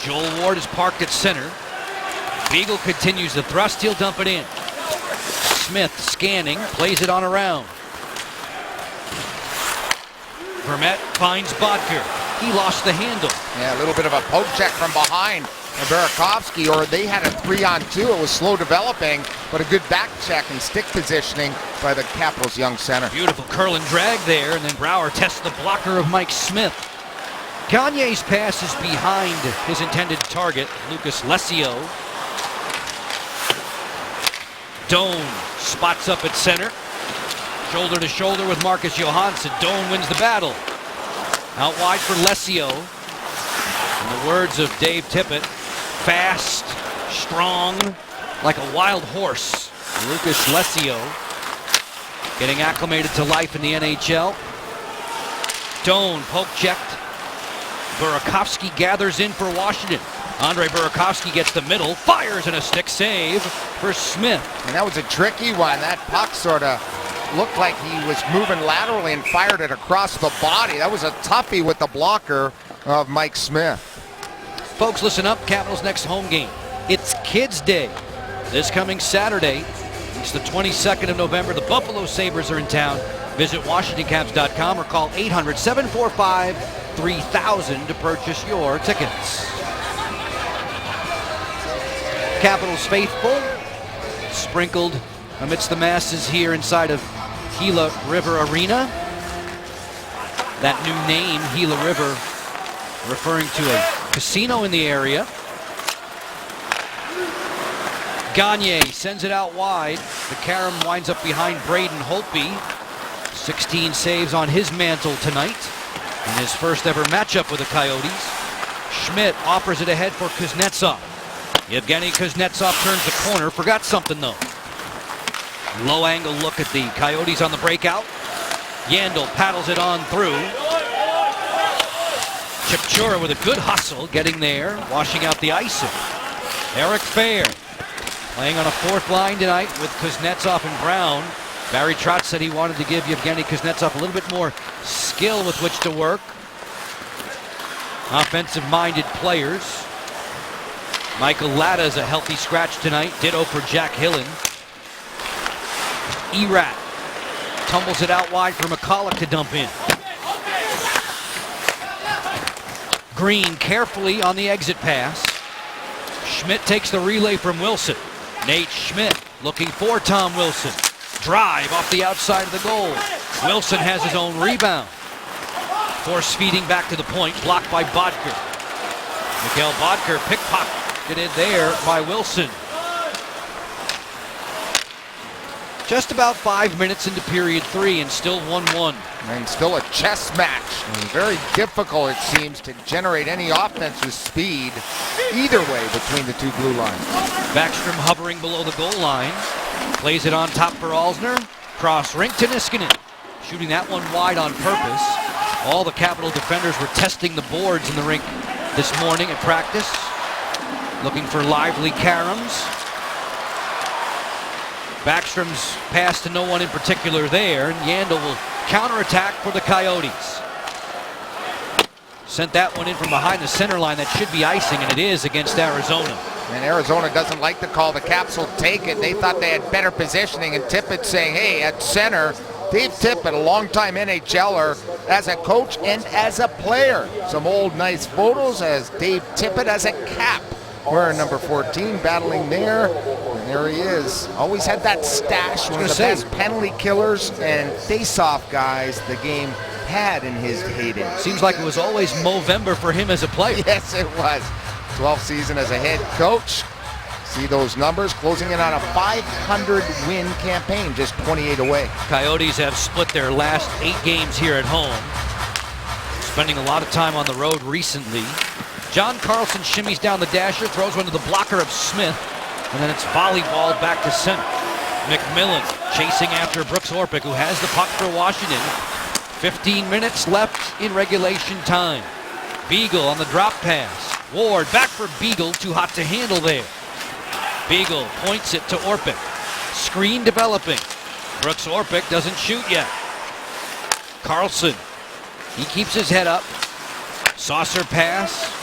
Speaker 1: Joel Ward is parked at center. Beagle continues the thrust, he'll dump it in. Smith scanning, plays it on around. Vermette finds Bodker. He lost the handle.
Speaker 2: Yeah, a little bit of a poke check from behind Burakovsky, or they had a 3-on-2. It was slow developing, but a good back check and stick positioning by the Capitals' young center.
Speaker 1: Beautiful curl and drag there, and then Brouwer tests the blocker of Mike Smith. Gagne's pass is behind his intended target, Lucas Lessio. Doan spots up at center. Shoulder to shoulder with Marcus Johansson. Doan wins the battle. Out wide for Lessio. In the words of Dave Tippett, fast, strong, like a wild horse. Lucas Lessio getting acclimated to life in the NHL. Doan poke checked. Burakovsky gathers in for Washington. Andre Burakovsky gets the middle, fires, and a stick save for Smith.
Speaker 2: And that was a tricky one. That puck sort of looked like he was moving laterally and fired it across the body. That was a toughie with the blocker of Mike Smith.
Speaker 1: Folks, listen up. Capitals' next home game. It's Kids Day. This coming Saturday. It's the 22nd of November. The Buffalo Sabres are in town. Visit WashingtonCaps.com or call 800-745-3000 to purchase your tickets. Capitals faithful sprinkled amidst the masses here inside of Gila River Arena. That new name, Gila River, referring to a casino in the area. Gagne sends it out wide. The carom winds up behind Braden Holtby. 16 saves on his mantle tonight in his first ever matchup with the Coyotes. Schmidt offers it ahead for Kuznetsov. Yevgeny Kuznetsov turns the corner. Forgot something though. Low angle look at the Coyotes on the breakout. Yandel paddles it on through. Chipchura with a good hustle getting there, washing out the icing. Eric Fair playing on a fourth line tonight with Kuznetsov and Brown. Barry Trotz said he wanted to give Yevgeny Kuznetsov a little bit more skill with which to work. Offensive-minded players. Michael Latta is a healthy scratch tonight. Ditto for Jack Hillen. Erat tumbles it out wide for McCulloch to dump in. Green carefully on the exit pass. Schmidt takes the relay from Wilson. Nate Schmidt looking for Tom Wilson. Drive off the outside of the goal. Wilson has his own rebound. Force feeding back to the point, blocked by Bodker. Mikhail Bodker pickpocketed there by Wilson. Just about 5 minutes into period 3 and still 1-1.
Speaker 2: And still a chess match. And very difficult, it seems, to generate any offense with speed either way between the two blue lines.
Speaker 1: Backstrom hovering below the goal line. Plays it on top for Alsner. Cross rink to Niskanen. Shooting that one wide on purpose. All the Capital defenders were testing the boards in the rink this morning at practice. Looking for lively caroms. Backstrom's pass to no one in particular there, and Yandel will counterattack for the Coyotes. Sent that one in from behind the center line. That should be icing, and it is against Arizona.
Speaker 2: And Arizona doesn't like the call. The Caps will take it. They thought they had better positioning, and Tippett saying, hey, at center, Dave Tippett, a longtime NHLer, as a coach and as a player. Some old nice photos as Dave Tippett as a Cap. Wearing number 14, battling there. And there he is. Always had that stash. One of the best penalty killers and face-off guys the game had in his heyday.
Speaker 1: Seems like it was always Movember for him as a player.
Speaker 2: Yes, it was. 12th season as a head coach. See those numbers, closing in on a 500-win campaign, just 28 away.
Speaker 1: Coyotes have split their last 8 games here at home. Spending a lot of time on the road recently. John Carlson shimmies down the dasher, throws one to the blocker of Smith, and then it's volleyball back to center. McMillan chasing after Brooks Orpik, who has the puck for Washington. 15 minutes left in regulation time. Beagle on the drop pass. Ward back for Beagle, too hot to handle there. Beagle points it to Orpik. Screen developing. Brooks Orpik doesn't shoot yet. Carlson, he keeps his head up. Saucer pass.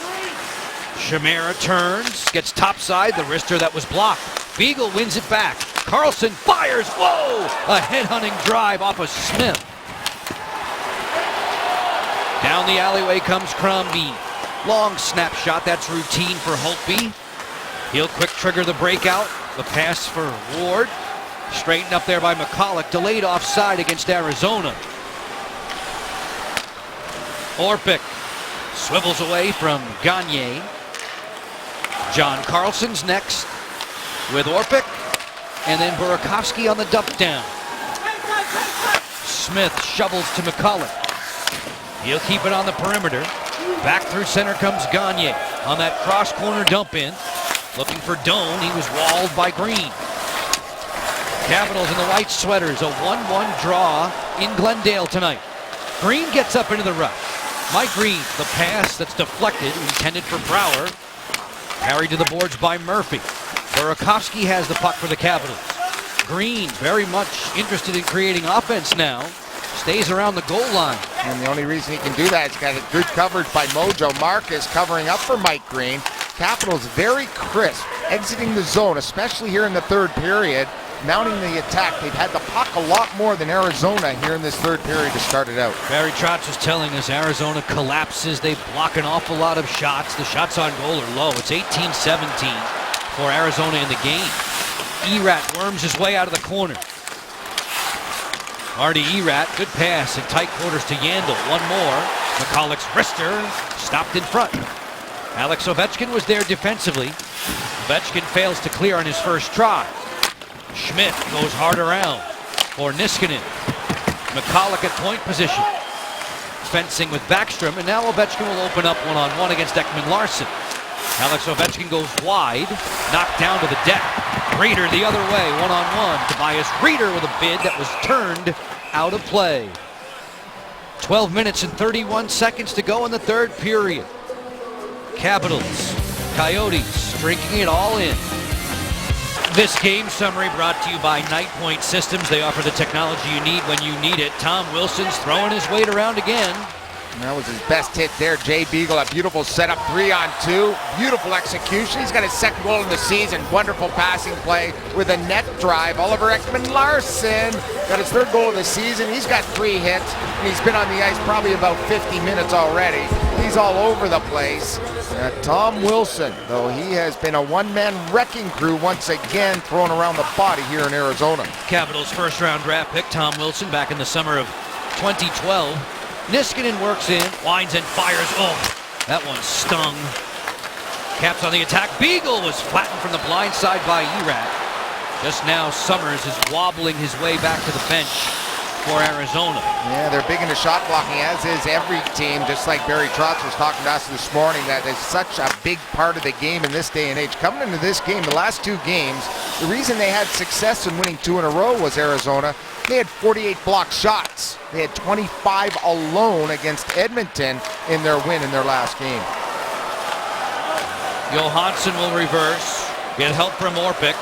Speaker 1: Chimera turns, gets topside, the wrister that was blocked. Beagle wins it back. Carlson fires, whoa! A headhunting drive off of Smith. Down the alleyway comes Crombie. Long snapshot, that's routine for Holtby. He'll quick trigger the breakout. The pass for Ward. Straightened up there by McCulloch, delayed offside against Arizona. Orpik swivels away from Gagne. John Carlson's next with Orpik, and then Burakovsky on the dump down. Smith shovels to McCulloch. He'll keep it on the perimeter. Back through center comes Gagne on that cross corner dump in. Looking for Doan, he was walled by Green. Capitals in the white sweaters, a 1-1 draw in Glendale tonight. Green gets up into the rush. Mike Green, the pass that's deflected, intended for Brouwer. Carried to the boards by Murphy. Burakovsky has the puck for the Capitals. Green, very much interested in creating offense now. Stays around the goal line.
Speaker 2: And the only reason he can do that is got a good coverage by Mojo. Marcus covering up for Mike Green. Capitals very crisp, exiting the zone, especially here in the third period. Mounting the attack. They've had the puck a lot more than Arizona here in this third period to start it out.
Speaker 1: Barry Trotz was telling us Arizona collapses. They block an awful lot of shots. The shots on goal are low. It's 18-17 for Arizona in the game. Erat worms his way out of the corner. Artie Erat, good pass in tight quarters to Yandel. One more. McCulloch's wrister stopped in front. Alex Ovechkin was there defensively. Ovechkin fails to clear on his first try. Schmidt goes hard around for Niskanen. McCulloch at point position. Fencing with Backstrom, and now Ovechkin will open up one-on-one against Ekman Larson. Alex Ovechkin goes wide, knocked down to the deck. Reeder the other way, one-on-one. Tobias Reeder with a bid that was turned out of play. 12 minutes and 31 seconds to go in the third period. Capitals, Coyotes drinking it all in. This game summary brought to you by Night Point Systems. They offer the technology you need when you need it. Tom Wilson's throwing his weight around again.
Speaker 2: That was his best hit there. Jay Beagle, a beautiful setup, 3-on-2. Beautiful execution. He's got his second goal in the season. Wonderful passing play with a net drive. Oliver Ekman-Larsson got his third goal of the season. He's got 3 hits, and he's been on the ice probably about 50 minutes already. He's all over the place. Tom Wilson, though, he has been a one-man wrecking crew once again, thrown around the body here in Arizona.
Speaker 1: Capitals' first-round draft pick, Tom Wilson, back in the summer of 2012. Niskanen works in, winds and fires. Oh, that one stung. Caps on the attack. Beagle was flattened from the blind side by Erat. Just now, Summers is wobbling his way back to the bench for Arizona.
Speaker 2: Yeah, they're big into shot blocking, as is every team, just like Barry Trotz was talking to us this morning. That is such a big part of the game in this day and age. Coming into this game, the last 2 games, the reason they had success in winning 2 in a row was Arizona. They had 48 blocked shots. They had 25 alone against Edmonton in their win in their last game.
Speaker 1: Johansson will reverse. Get help from Orpik.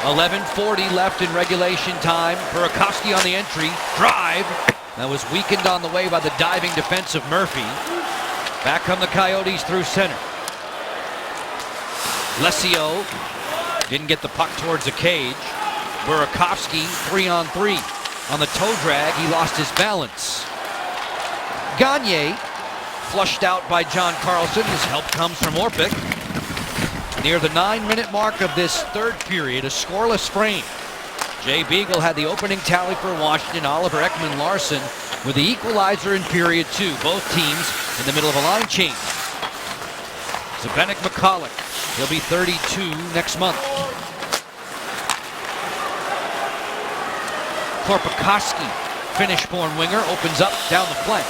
Speaker 1: 11:40 left in regulation time. Burakovsky on the entry. Drive. That was weakened on the way by the diving defense of Murphy. Back come the Coyotes through center. Lesio didn't get the puck towards the cage. Burakovsky 3-on-3. On the toe drag, he lost his balance. Gagne flushed out by John Carlson. His help comes from Orpik. Near the 9-minute mark of this third period, a scoreless frame. Jay Beagle had the opening tally for Washington. Oliver Ekman-Larsson with the equalizer in period 2. Both teams in the middle of a line change. Zbynek McCulloch, he'll be 32 next month. Korpikoski, Finnish-born winger, opens up down the flank.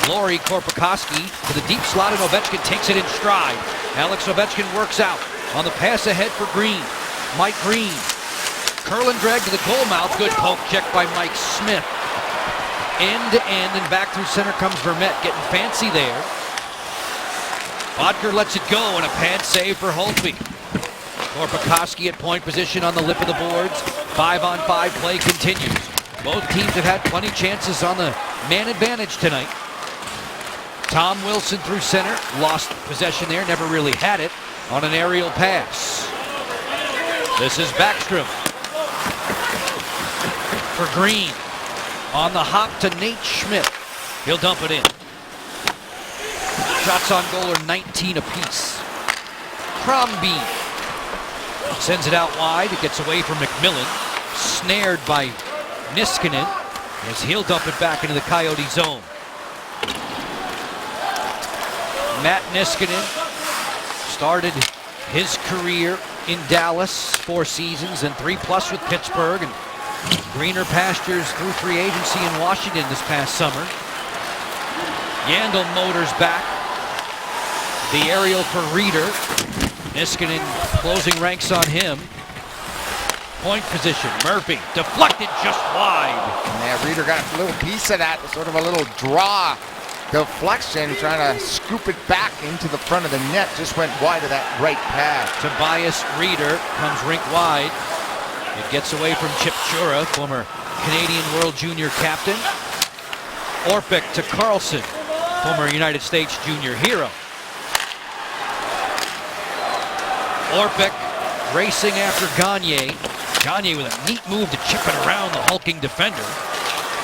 Speaker 1: Lauri Korpikoski to the deep slot, and Ovechkin takes it in stride. Alex Ovechkin works out on the pass ahead for Green. Mike Green. Curlin drag to the goal mouth. Good poke check by Mike Smith. End to end, and back through center comes Vermette, getting fancy there. Bodker lets it go, and a pad save for Holtby. Korpikoski at point position on the lip of the boards. 5-on-5 play continues. Both teams have had plenty chances on the man advantage tonight. Tom Wilson through center, lost possession there, never really had it on an aerial pass. This is Backstrom for Green. On the hop to Nate Schmidt. He'll dump it in. Shots on goal are 19 apiece. Crombie sends it out wide. It gets away from McMillan. Snared by Niskanen as he'll dump it back into the Coyote zone. Matt Niskanen started his career in Dallas, 4 seasons and 3+ with Pittsburgh, and greener pastures through free agency in Washington this past summer. Yandel motors back. The aerial for Reeder. Niskanen closing ranks on him. Point position, Murphy deflected just wide.
Speaker 2: Yeah, Reeder got a little piece of that, sort of a little draw deflection, trying to scoop it back into the front of the net. Just went wide of that right pass.
Speaker 1: Tobias Reeder comes rink wide. It gets away from Chip Chura, former Canadian World Junior captain. Orpik to Carlson, former United States Junior hero. Orpik racing after Gagne. Gagne with a neat move to chip it around the hulking defender.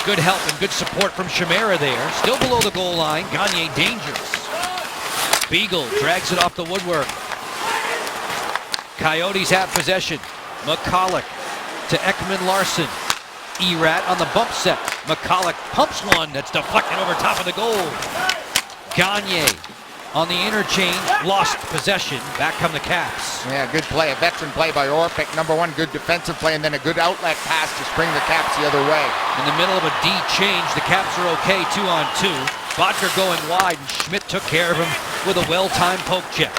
Speaker 1: Good help and good support from Chimera there. Still below the goal line. Gagne dangerous. Beagle drags it off the woodwork. Coyotes have possession. McCulloch to Ekman-Larsson. Erat on the bump set. McCulloch pumps one that's deflected over top of the goal. Gagne on the interchange, lost possession. Back come the Caps.
Speaker 2: Yeah, good play. A veteran play by Orpik. Number 1, good defensive play, and then a good outlet pass to spring the Caps the other way.
Speaker 1: In the middle of a D change, the Caps are okay, 2-on-2. Bodker going wide, and Schmidt took care of him with a well-timed poke check.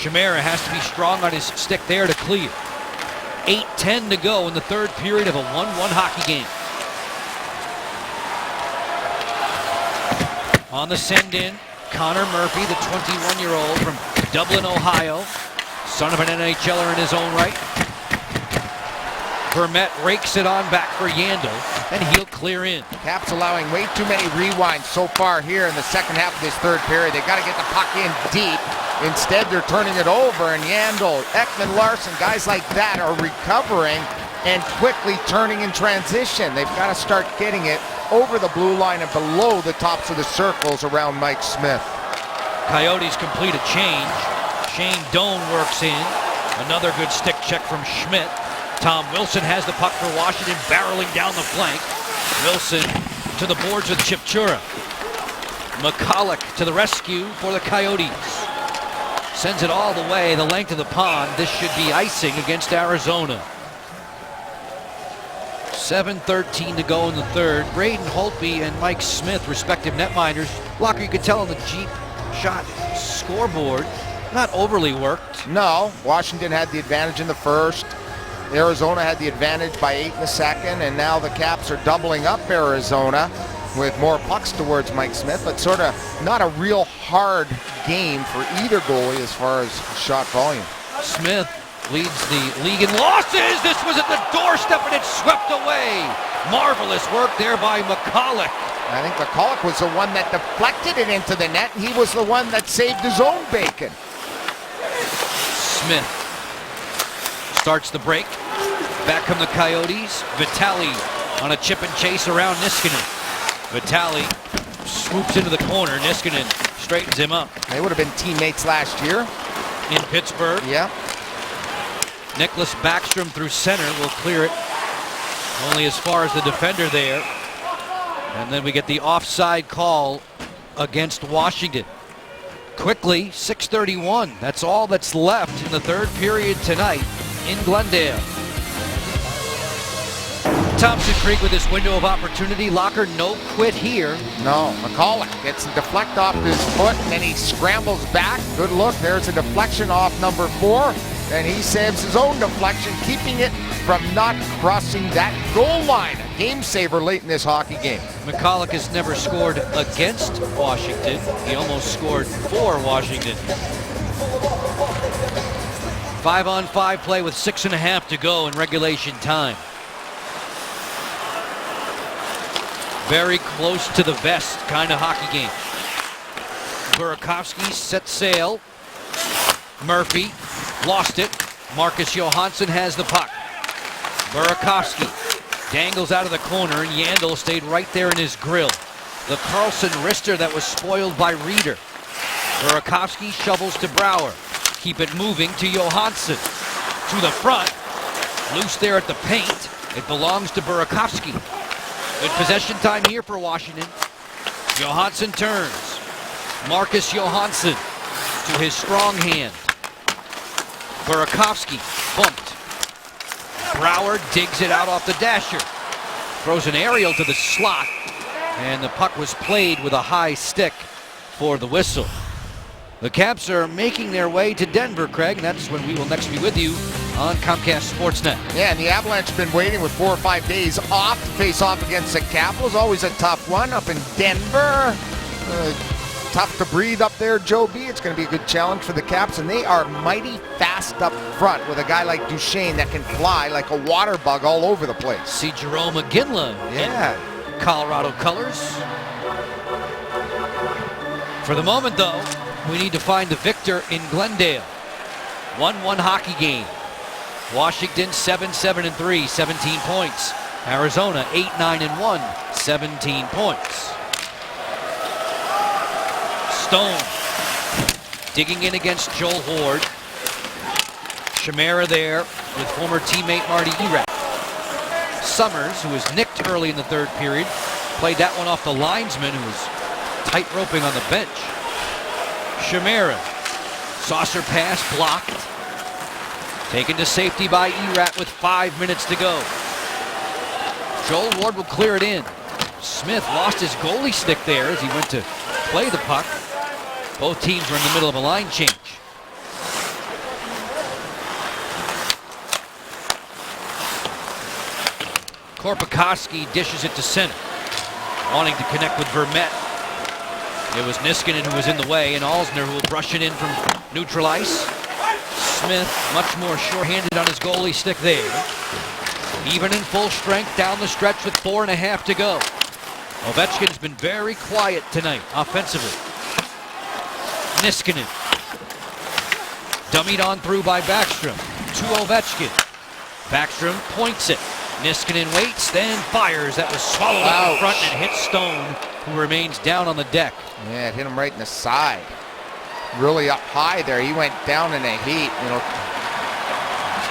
Speaker 1: Chimera has to be strong on his stick there to clear. 8:10 to go in the third period of a 1-1 hockey game. On the send-in, Connor Murphy, the 21-year-old from Dublin, Ohio, son of an NHLer in his own right. Vermette rakes it on back for Yandel, and he'll clear in.
Speaker 2: Caps allowing way too many rewinds so far here in the second half of this third period. They got to get the puck in deep. Instead, they're turning it over, and Yandel, Ekman Larsson, guys like that are recovering and quickly turning in transition. They've got to start getting it over the blue line and below the tops of the circles around Mike Smith.
Speaker 1: Coyotes complete a change. Shane Doan works in. Another good stick check from Schmidt. Tom Wilson has the puck for Washington, barreling down the flank. Wilson to the boards with Chipchura. McCulloch to the rescue for the Coyotes. Sends it all the way, the length of the pond. This should be icing against Arizona. 7:13 to go in the third. Braden Holtby and Mike Smith, respective netminders. Locker, you could tell on the Jeep shot scoreboard, not overly worked.
Speaker 2: No, Washington had the advantage in the first. Arizona had the advantage by 8 in the second, and now the Caps are doubling up Arizona with more pucks towards Mike Smith, but sort of not a real hard game for either goalie as far as shot volume.
Speaker 1: Smith leads the league in losses. This was at the doorstep and it's swept away. Marvelous work there by McCulloch.
Speaker 2: I think McCulloch was the one that deflected it into the net, and he was the one that saved his own bacon.
Speaker 1: Smith starts the break. Back come the Coyotes. Vitali on a chip and chase around Niskanen. Vitali swoops into the corner. Niskanen straightens him up.
Speaker 2: They would have been teammates last year.
Speaker 1: In Pittsburgh.
Speaker 2: Yeah.
Speaker 1: Nicholas Backstrom through center will clear it only as far as the defender there. And then we get the offside call against Washington. Quickly, 6:31. That's all that's left in the third period tonight in Glendale. Thompson Creek with this window of opportunity. Locker, no quit here.
Speaker 2: No, McCulloch gets a deflect off his foot, and then he scrambles back. Good look, there's a deflection off number 4, and he saves his own deflection, keeping it from not crossing that goal line. A game saver late in this hockey game.
Speaker 1: McCulloch has never scored against Washington. He almost scored for Washington. 5-on-5 play with 6.5 to go in regulation time. Very close to the vest kind of hockey game. Burakovsky set sail. Murphy lost it. Marcus Johansson has the puck. Burakovsky dangles out of the corner, and Yandel stayed right there in his grill. The Carlson wrister that was spoiled by Reeder. Burakovsky shovels to Brouwer. Keep it moving to Johansson. To the front. Loose there at the paint. It belongs to Burakovsky. Good possession time here for Washington. Johansson turns. Marcus Johansson to his strong hand. Burakovsky bumped. Brouwer digs it out off the dasher. Throws an aerial to the slot. And the puck was played with a high stick for the whistle. The Caps are making their way to Denver, Craig, and that's when we will next be with you on Comcast Sportsnet.
Speaker 2: Yeah, and the Avalanche have been waiting with 4 or 5 days off to face off against the Capitals. Always a tough one up in Denver. Tough to breathe up there, Joe B. It's going to be a good challenge for the Caps, and they are mighty fast up front with a guy like Duchesne that can fly like a water bug all over the place.
Speaker 1: See Jerome McGinley in Colorado colors. For the moment, though, we need to find the victor in Glendale. 1-1 hockey game. Washington 7-7-3, 17 points. Arizona 8-9-1, 17 points. Stone digging in against Joel Horde. Chimera there with former teammate Marty Erat. Summers, who was nicked early in the third period, played that one off the linesman who was tight roping on the bench. Chimera, saucer pass blocked. Taken to safety by Erat with 5 minutes to go. Joel Ward will clear it in. Smith lost his goalie stick there as he went to play the puck. Both teams were in the middle of a line change. Korpikoski dishes it to center, wanting to connect with Vermette. It was Niskanen who was in the way, and Alzner who will brush it in from neutral ice. Smith much more sure-handed on his goalie stick there. Even in full strength down the stretch with 4.5 to go. Ovechkin's been very quiet tonight offensively. Niskanen. Dummied on through by Backstrom. To Ovechkin. Backstrom points it. Niskanen waits, then fires. That was swallowed up in front and hit Stone, who remains down on the deck.
Speaker 2: Yeah, it hit him right in the side. Really up high there. He went down in a heat.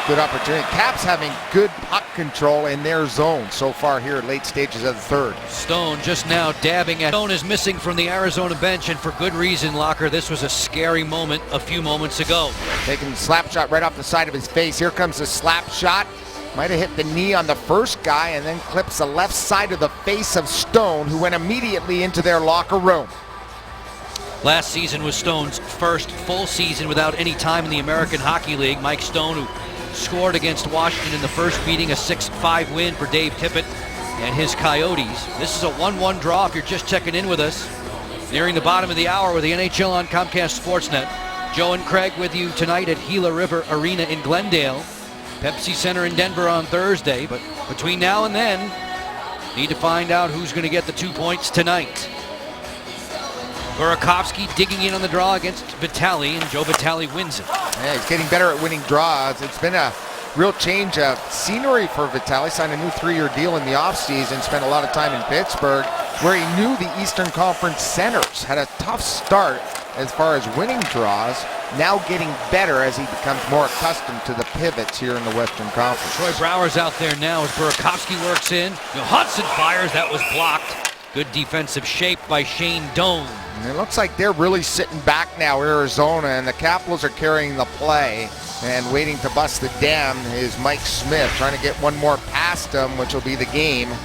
Speaker 2: Good opportunity. Caps having good puck control in their zone so far here at late stages of the third.
Speaker 1: Stone just now dabbing at. Stone is missing from the Arizona bench, and for good reason, Locker. This was a scary moment a few moments ago.
Speaker 2: Taking the slap shot right off the side of his face. Here comes the slap shot. Might have hit the knee on the first guy and then clips the left side of the face of Stone, who went immediately into their locker room.
Speaker 1: Last season was Stone's first full season without any time in the American Hockey League. Mike Stone, who scored against Washington in the first meeting, a 6-5 win for Dave Tippett and his Coyotes. This is a 1-1 draw if you're just checking in with us. Nearing the bottom of the hour with the NHL on Comcast Sportsnet. Joe and Craig with you tonight at Gila River Arena in Glendale. Pepsi Center in Denver on Thursday. But between now and then, need to find out who's going to get the 2 points tonight. Burakovsky digging in on the draw against Vitale, and Joe Vitale wins it.
Speaker 2: Yeah, he's getting better at winning draws. It's been a real change of scenery for Vitale. Signed a new 3-year deal in the offseason, spent a lot of time in Pittsburgh, where he knew the Eastern Conference centers. Had a tough start as far as winning draws, now getting better as he becomes more accustomed to the pivots here in the Western Conference.
Speaker 1: Troy Brower's out there now as Burakovsky works in. Johansson fires, that was blocked. Good defensive shape by Shane Doan.
Speaker 2: And it looks like they're really sitting back now, Arizona, and the Capitals are carrying the play. And waiting to bust the dam is Mike Smith, trying to get one more past him, which will be the game.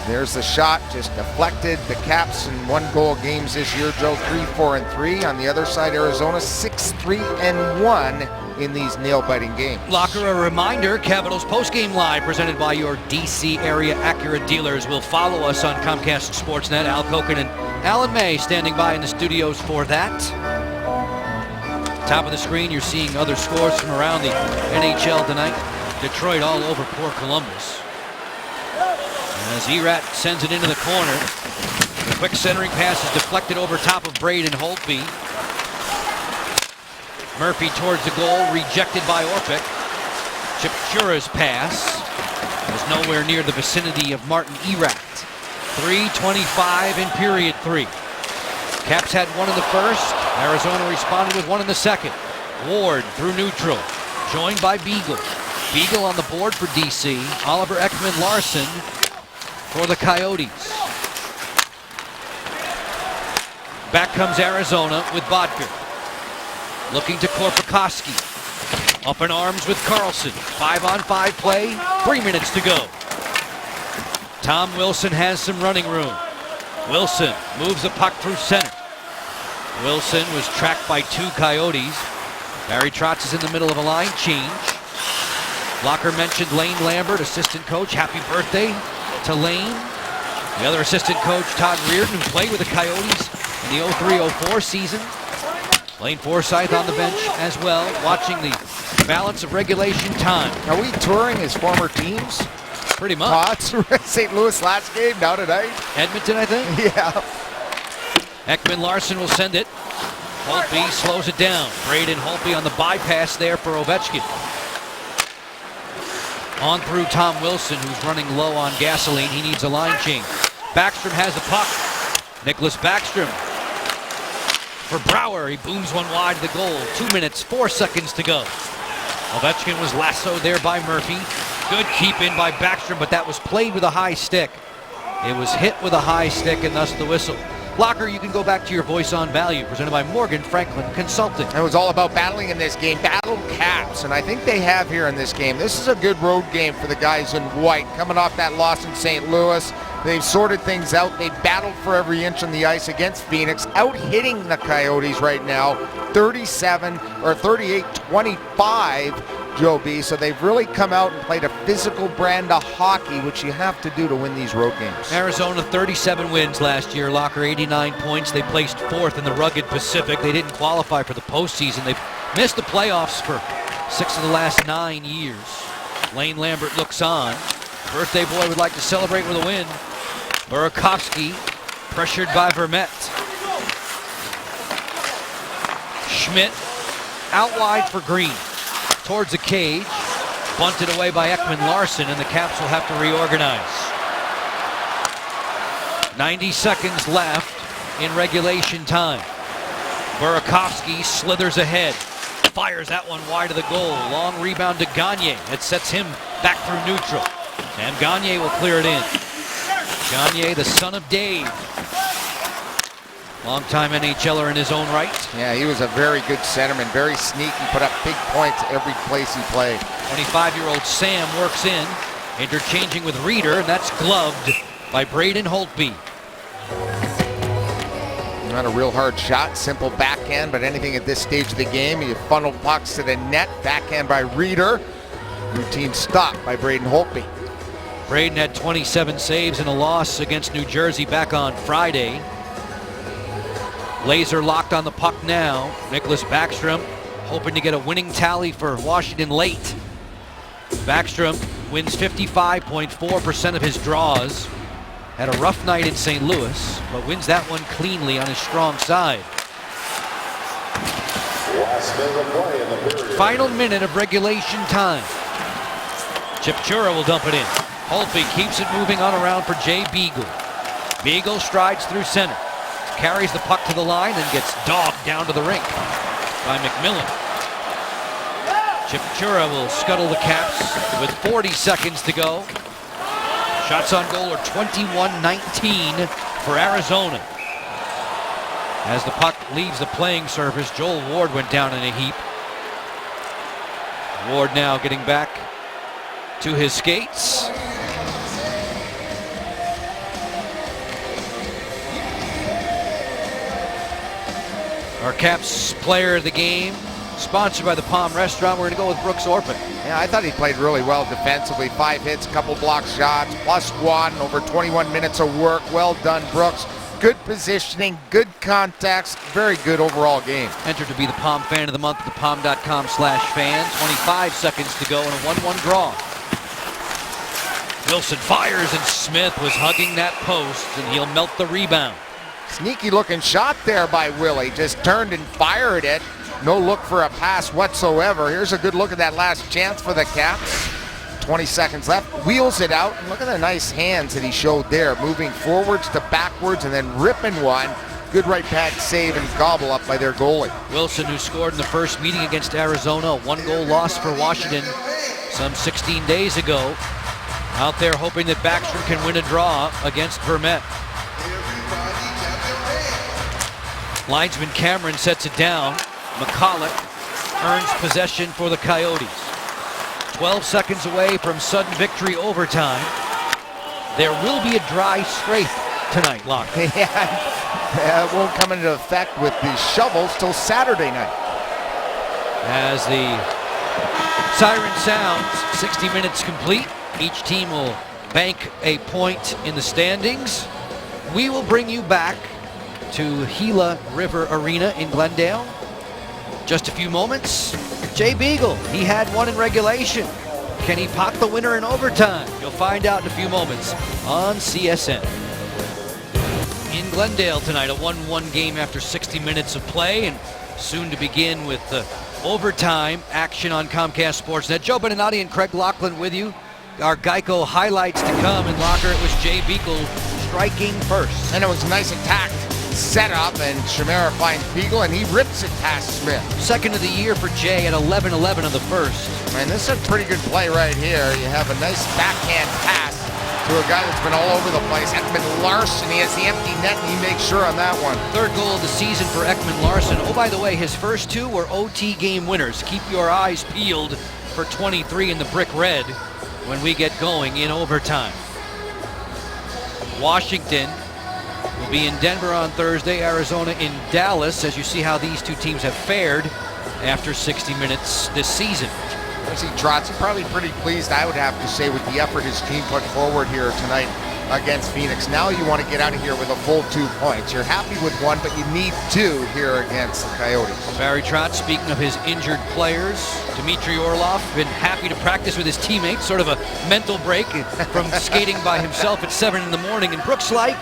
Speaker 2: There's the shot, just deflected. The Caps in 1-goal games this year, Joe, 3-4-3. On the other side, Arizona 6-3-1 in these nail-biting games.
Speaker 1: Locker, a reminder, Capitals postgame live presented by your DC area Acura dealers. Will follow us on Comcast Sportsnet. Al Koken and Alan May standing by in the studios for that. Top of the screen, you're seeing other scores from around the NHL tonight. Detroit all over poor Columbus. As Erat sends it into the corner. The quick centering pass is deflected over top of Braden Holtby. Murphy towards the goal, rejected by Orpik. Chipchura's pass was nowhere near the vicinity of Martin Erat. 3:25 in period 3. Caps had one in the first. Arizona responded with one in the second. Ward through neutral, joined by Beagle. Beagle on the board for DC. Oliver Ekman-Larsson for the Coyotes. Back comes Arizona with Bodker. Looking to Korpikoski. Up in arms with Carlson. 5-on-5 play. 3 minutes to go. Tom Wilson has some running room. Wilson moves the puck through center. Wilson was tracked by 2 Coyotes. Barry Trotz is in the middle of a line change. Locker mentioned Lane Lambert, assistant coach. Happy birthday to Lane. The other assistant coach, Todd Reardon, who played with the Coyotes in the 03-04 season. Lane Forsythe on the bench as well, watching the balance of regulation time.
Speaker 2: Are we touring his former teams?
Speaker 1: Pretty much.
Speaker 2: St. Louis last game, now tonight.
Speaker 1: Edmonton, I think.
Speaker 2: Yeah.
Speaker 1: Ekman-Larsson will send it. Holtby slows it down. Braden Holtby on the bypass there for Ovechkin. On through Tom Wilson, who's running low on gasoline. He needs a line change. Backstrom has the puck. Nicholas Backstrom for Brouwer. He booms one wide to the goal. 2 minutes, 4 seconds to go. Ovechkin was lassoed there by Murphy. Good keep in by Backstrom, but that was played with a high stick. It was hit with a high stick, and thus the whistle. Locker, you can go back to your voice on value, presented by Morgan Franklin Consulting.
Speaker 2: It was all about battling in this game, battle Caps, and I think they have here in this game. This is a good road game for the guys in white, coming off that loss in St. Louis. They've sorted things out. They battled for every inch on the ice against Phoenix, out-hitting the Coyotes right now, 38-25, Joe B. So they've really come out and played a physical brand of hockey, which you have to do to win these road games.
Speaker 1: Arizona 37 wins last year. Locker 89 points. They placed 4th in the rugged Pacific. They didn't qualify for the postseason. They've missed the playoffs for 6 of the last 9 years. Lane Lambert looks on. Birthday boy would like to celebrate with a win. Burakovsky pressured by Vermette. Schmidt out wide for Green. Towards the cage. Bunted away by Ekman Larson, and the Caps will have to reorganize. 90 seconds left in regulation time. Burakovsky slithers ahead. Fires that one wide of the goal. Long rebound to Gagne. It sets him back through neutral. And Gagne will clear it in. Gagne, the son of Dave. Longtime NHLer in his own right.
Speaker 2: Yeah, he was a very good centerman, very sneaky, put up big points every place he played.
Speaker 1: 25-year-old Sam works in, interchanging with Reeder, and that's gloved by Braden Holtby.
Speaker 2: Not a real hard shot, simple backhand, but anything at this stage of the game, you funnel pucks to the net, backhand by Reeder. Routine stop by Braden Holtby.
Speaker 1: Braden had 27 saves in a loss against New Jersey back on Friday. Laser locked on the puck now. Nicholas Backstrom hoping to get a winning tally for Washington late. Backstrom wins 55.4% of his draws. Had a rough night in St. Louis, but wins that one cleanly on his strong side. Final minute of regulation time. Chipchura will dump it in. Holtby keeps it moving on around for Jay Beagle. Beagle strides through center. Carries the puck to the line and gets dogged down to the rink by McMillan. Chipchura will scuttle the Caps with 40 seconds to go. Shots on goal are 21-19 for Arizona. As the puck leaves the playing surface, Joel Ward went down in a heap. Ward now getting back to his skates. Our Caps player of the game, sponsored by the Palm Restaurant. We're going to go with Brooks Orpik.
Speaker 2: Yeah, I thought he played really well defensively. 5 hits, a couple block shots, +1, over 21 minutes of work. Well done, Brooks. Good positioning, good contacts, very good overall game.
Speaker 1: Entered to be the Palm Fan of the Month at thepalm.com/fan. 25 seconds to go in a 1-1 draw. Wilson fires, and Smith was hugging that post, and he'll melt the rebound.
Speaker 2: Sneaky looking shot there by Willie. Just turned and fired it. No look for a pass whatsoever. Here's a good look at that last chance for the Caps. 20 seconds left. Wheels it out. And look at the nice hands that he showed there. Moving forwards to backwards and then ripping one. Good right pad save and gobble up by their goalie.
Speaker 1: Wilson, who scored in the first meeting against Arizona, a 1-goal loss for Washington some 16 days ago. Out there hoping that Backstrom can win a draw against Vermette. Linesman Cameron sets it down. McCulloch earns possession for the Coyotes. 12 seconds away from sudden victory overtime. There will be a dry strafe tonight, Locker.
Speaker 2: Yeah, it won't come into effect with the shovels till Saturday night.
Speaker 1: As the siren sounds, 60 minutes complete. Each team will bank a point in the standings. We will bring you back to Gila River Arena in Glendale. Just a few moments. Jay Beagle, he had one in regulation. Can he pot the winner in overtime? You'll find out in a few moments on CSN. In Glendale tonight, a 1-1 game after 60 minutes of play, and soon to begin with the overtime action on Comcast Sportsnet. Joe Beninati and Craig Laughlin with you. Our Geico highlights to come. In Locker, it was Jay Beagle striking first.
Speaker 2: And it was a nice attack set up, and Chimera finds Beagle, and he rips it past Smith.
Speaker 1: Second of the year for Jay at 11-11 of the first.
Speaker 2: Man, this is a pretty good play right here. You have a nice backhand pass to a guy that's been all over the place. Ekman Larson, he has the empty net, and he makes sure on that one.
Speaker 1: Third goal of the season for Ekman Larson. Oh, by the way, his first two were OT game winners. Keep your eyes peeled for 23 in the brick red when we get going in overtime. Washington will be in Denver on Thursday, Arizona in Dallas, as you see how these two teams have fared after 60 minutes this season.
Speaker 2: I see Trotz probably pretty pleased, I would have to say, with the effort his team put forward here tonight against Phoenix. Now you want to get out of here with a full 2 points. You're happy with one, but you need 2 here against the Coyotes.
Speaker 1: Barry Trotz, speaking of his injured players, Dmitry Orlov been happy to practice with his teammates, sort of a mental break from skating by himself at 7 in the morning. And Brooks Laich,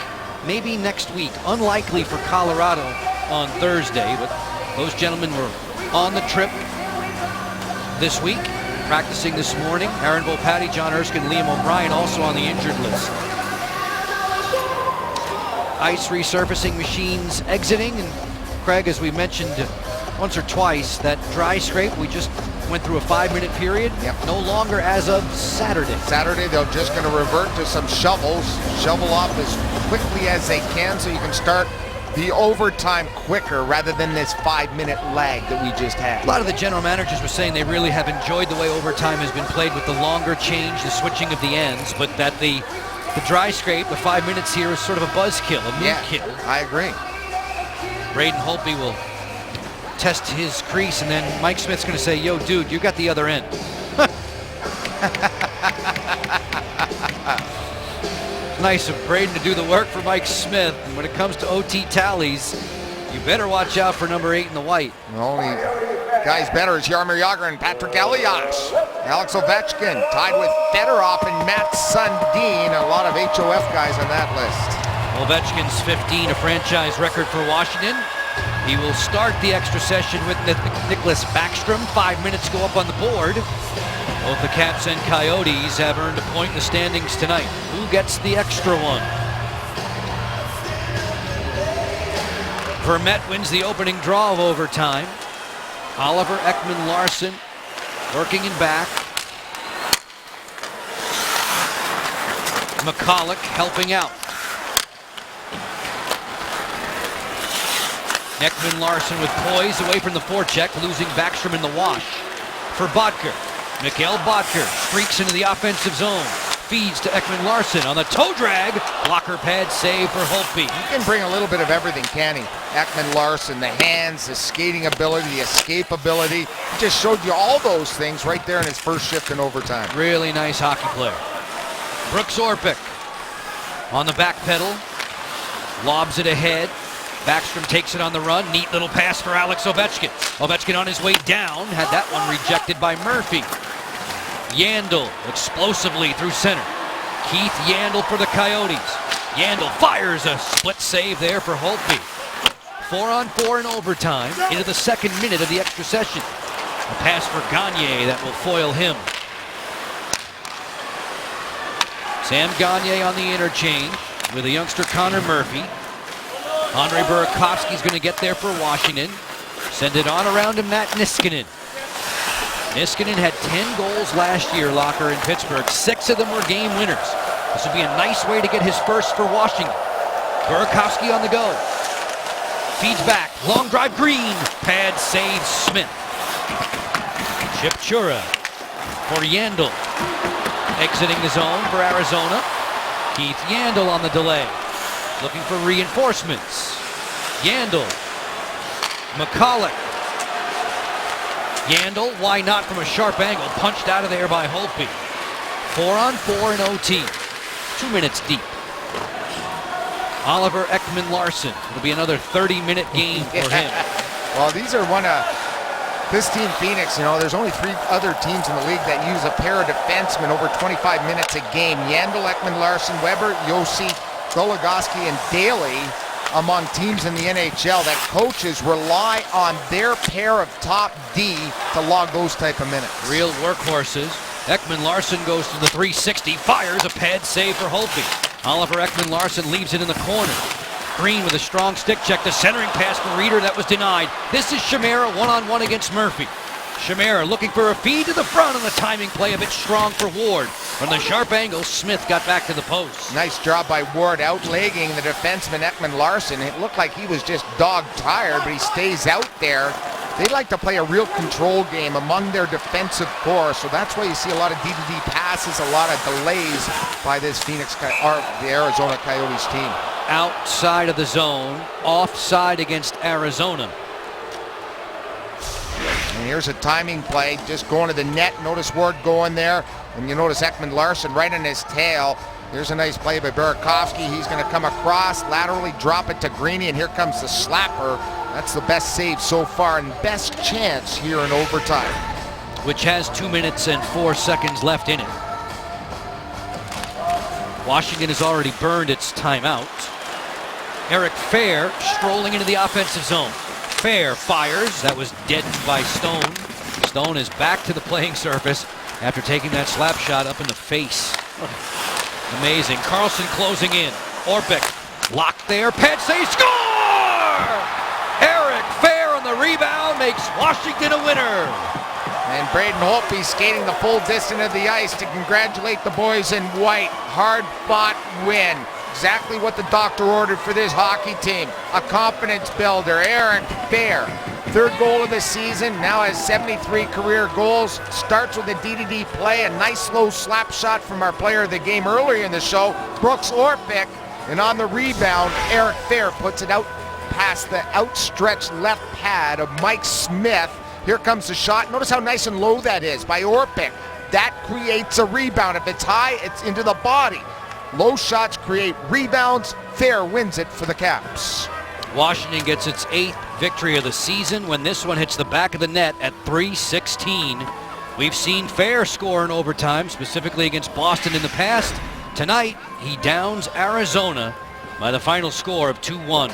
Speaker 1: maybe next week. Unlikely for Colorado on Thursday, but those gentlemen were on the trip this week, practicing this morning. Aaron Volpatti, John Erskine, Liam O'Brien also on the injured list. Ice resurfacing machines exiting, and Craig, as we mentioned once or twice, that dry scrape we just went through a 5-minute period.
Speaker 2: Yep.
Speaker 1: No longer as of Saturday.
Speaker 2: Saturday, they're just going to revert to some shovels, shovel off as quickly as they can so you can start the overtime quicker rather than this 5-minute lag that we just had.
Speaker 1: A lot of the general managers were saying they really have enjoyed the way overtime has been played with the longer change, the switching of the ends, but that the dry scrape, the 5 minutes here, is sort of a buzzkill, a mood kill.
Speaker 2: I agree.
Speaker 1: Braden Holtby will test his crease, and then Mike Smith's going to say, yo, dude, you got the other end. Nice of Braden to do the work for Mike Smith. And when it comes to OT tallies, you better watch out for number 8 in the white.
Speaker 2: The only guys better is Jaromir Jagr and Patrick Elias. Alex Ovechkin tied with Fedorov and Matt Sundin. A lot of HOF guys on that list.
Speaker 1: Ovechkin's 15, a franchise record for Washington. He will start the extra session with Nicholas Backstrom. 5 minutes go up on the board. Both the Caps and Coyotes have earned a point in the standings tonight. Who gets the extra one? Vermette wins the opening draw of overtime. Oliver Ekman-Larsson working in back. McCulloch helping out. Ekman-Larsson with poise away from the forecheck, losing Backstrom in the wash. For Boedker, Mikhail Boedker streaks into the offensive zone, feeds to Ekman-Larsson on the toe drag, blocker pad save for Holtby.
Speaker 2: He can bring a little bit of everything, can he? Ekman-Larsson, the hands, the skating ability, the escape ability. He just showed you all those things right there in his first shift in overtime.
Speaker 1: Really nice hockey player. Brooks Orpik on the back pedal, lobs it ahead. Backstrom takes it on the run. Neat little pass for Alex Ovechkin. Ovechkin on his way down. Had that one rejected by Murphy. Yandel explosively through center. Keith Yandel for the Coyotes. Yandel fires a split save there for Holtby. 4-on-4 in overtime into the 2nd minute of the extra session. A pass for Gagne that will foil him. Sam Gagne on the interchange with the youngster Connor Murphy. Andre Burakovsky's going to get there for Washington. Send it on around to Matt Niskanen. Niskanen had 10 goals last year, Locker, in Pittsburgh. 6 of them were game winners. This would be a nice way to get his first for Washington. Burakovsky on the go. Feeds back. Long drive, Green. Pad saves Smith. Chip Chura for Yandel. Exiting the zone for Arizona. Keith Yandel on the delay. Looking for reinforcements. Yandel. McCulloch. Yandel, why not from a sharp angle? Punched out of there by Holtby. 4-on-4 in OT. 2 minutes deep. Oliver Ekman-Larsson. It'll be another 30-minute game for him.
Speaker 2: Well, these are one of this team, Phoenix, you know, there's only 3 other teams in the league that use a pair of defensemen over 25 minutes a game. Yandel, Ekman-Larsson, Weber, Yossi, Goligoski, and Daly among teams in the NHL that coaches rely on their pair of top D to log those type of minutes.
Speaker 1: Real workhorses. Ekman-Larsson goes to the 360, fires a pad save for Holtby. Oliver Ekman-Larsson leaves it in the corner. Green with a strong stick check, the centering pass for Reeder that was denied. This is Chimera one-on-one against Murphy. Chimera looking for a feed to the front on the timing play, a bit strong for Ward. From the sharp angle, Smith got back to the post.
Speaker 2: Nice job by Ward outlegging the defenseman Ekman-Larsson. It looked like he was just dog tired, but he stays out there they like to play a real control game among their defensive core, so that's why you see a lot of D-to-D passes, a lot of delays by this the Arizona Coyotes team.
Speaker 1: Outside of the zone, offside against Arizona.
Speaker 2: And here's a timing play, just going to the net. Notice Ward going there, and you notice Ekman Larsson right on his tail. Here's a nice play by Burakovsky. He's going to come across, laterally drop it to Greeny, and here comes the slapper. That's the best save so far and best chance here in overtime.
Speaker 1: Which has 2 minutes and 4 seconds left in it. Washington has already burned its timeout. Eric Fehr strolling into the offensive zone. Fehr fires. That was deadened by Stone. Stone is back to the playing surface after taking that slap shot up in the face. Amazing. Carlson closing in. Orpik locked there. Pansy score! Eric Fehr on the rebound makes Washington a winner.
Speaker 2: And Braden Holtby skating the full distance of the ice to congratulate the boys in white. Hard-fought win. Exactly what the doctor ordered for this hockey team. A confidence builder. Eric Fehr, third goal of the season, now has 73 career goals. Starts with a D-to-D play, a nice slow slap shot from our player of the game earlier in the show, Brooks Orpik. And on the rebound, Eric Fehr puts it out past the outstretched left pad of Mike Smith. Here comes the shot. Notice how nice and low that is by Orpik. That creates a rebound. If it's high, it's into the body. Low shots create rebounds. Fehr wins it for the Caps.
Speaker 1: Washington gets its 8th victory of the season when this one hits the back of the net at .316. We've seen Fehr score in overtime, specifically against Boston in the past. Tonight, he downs Arizona by the final score of 2-1.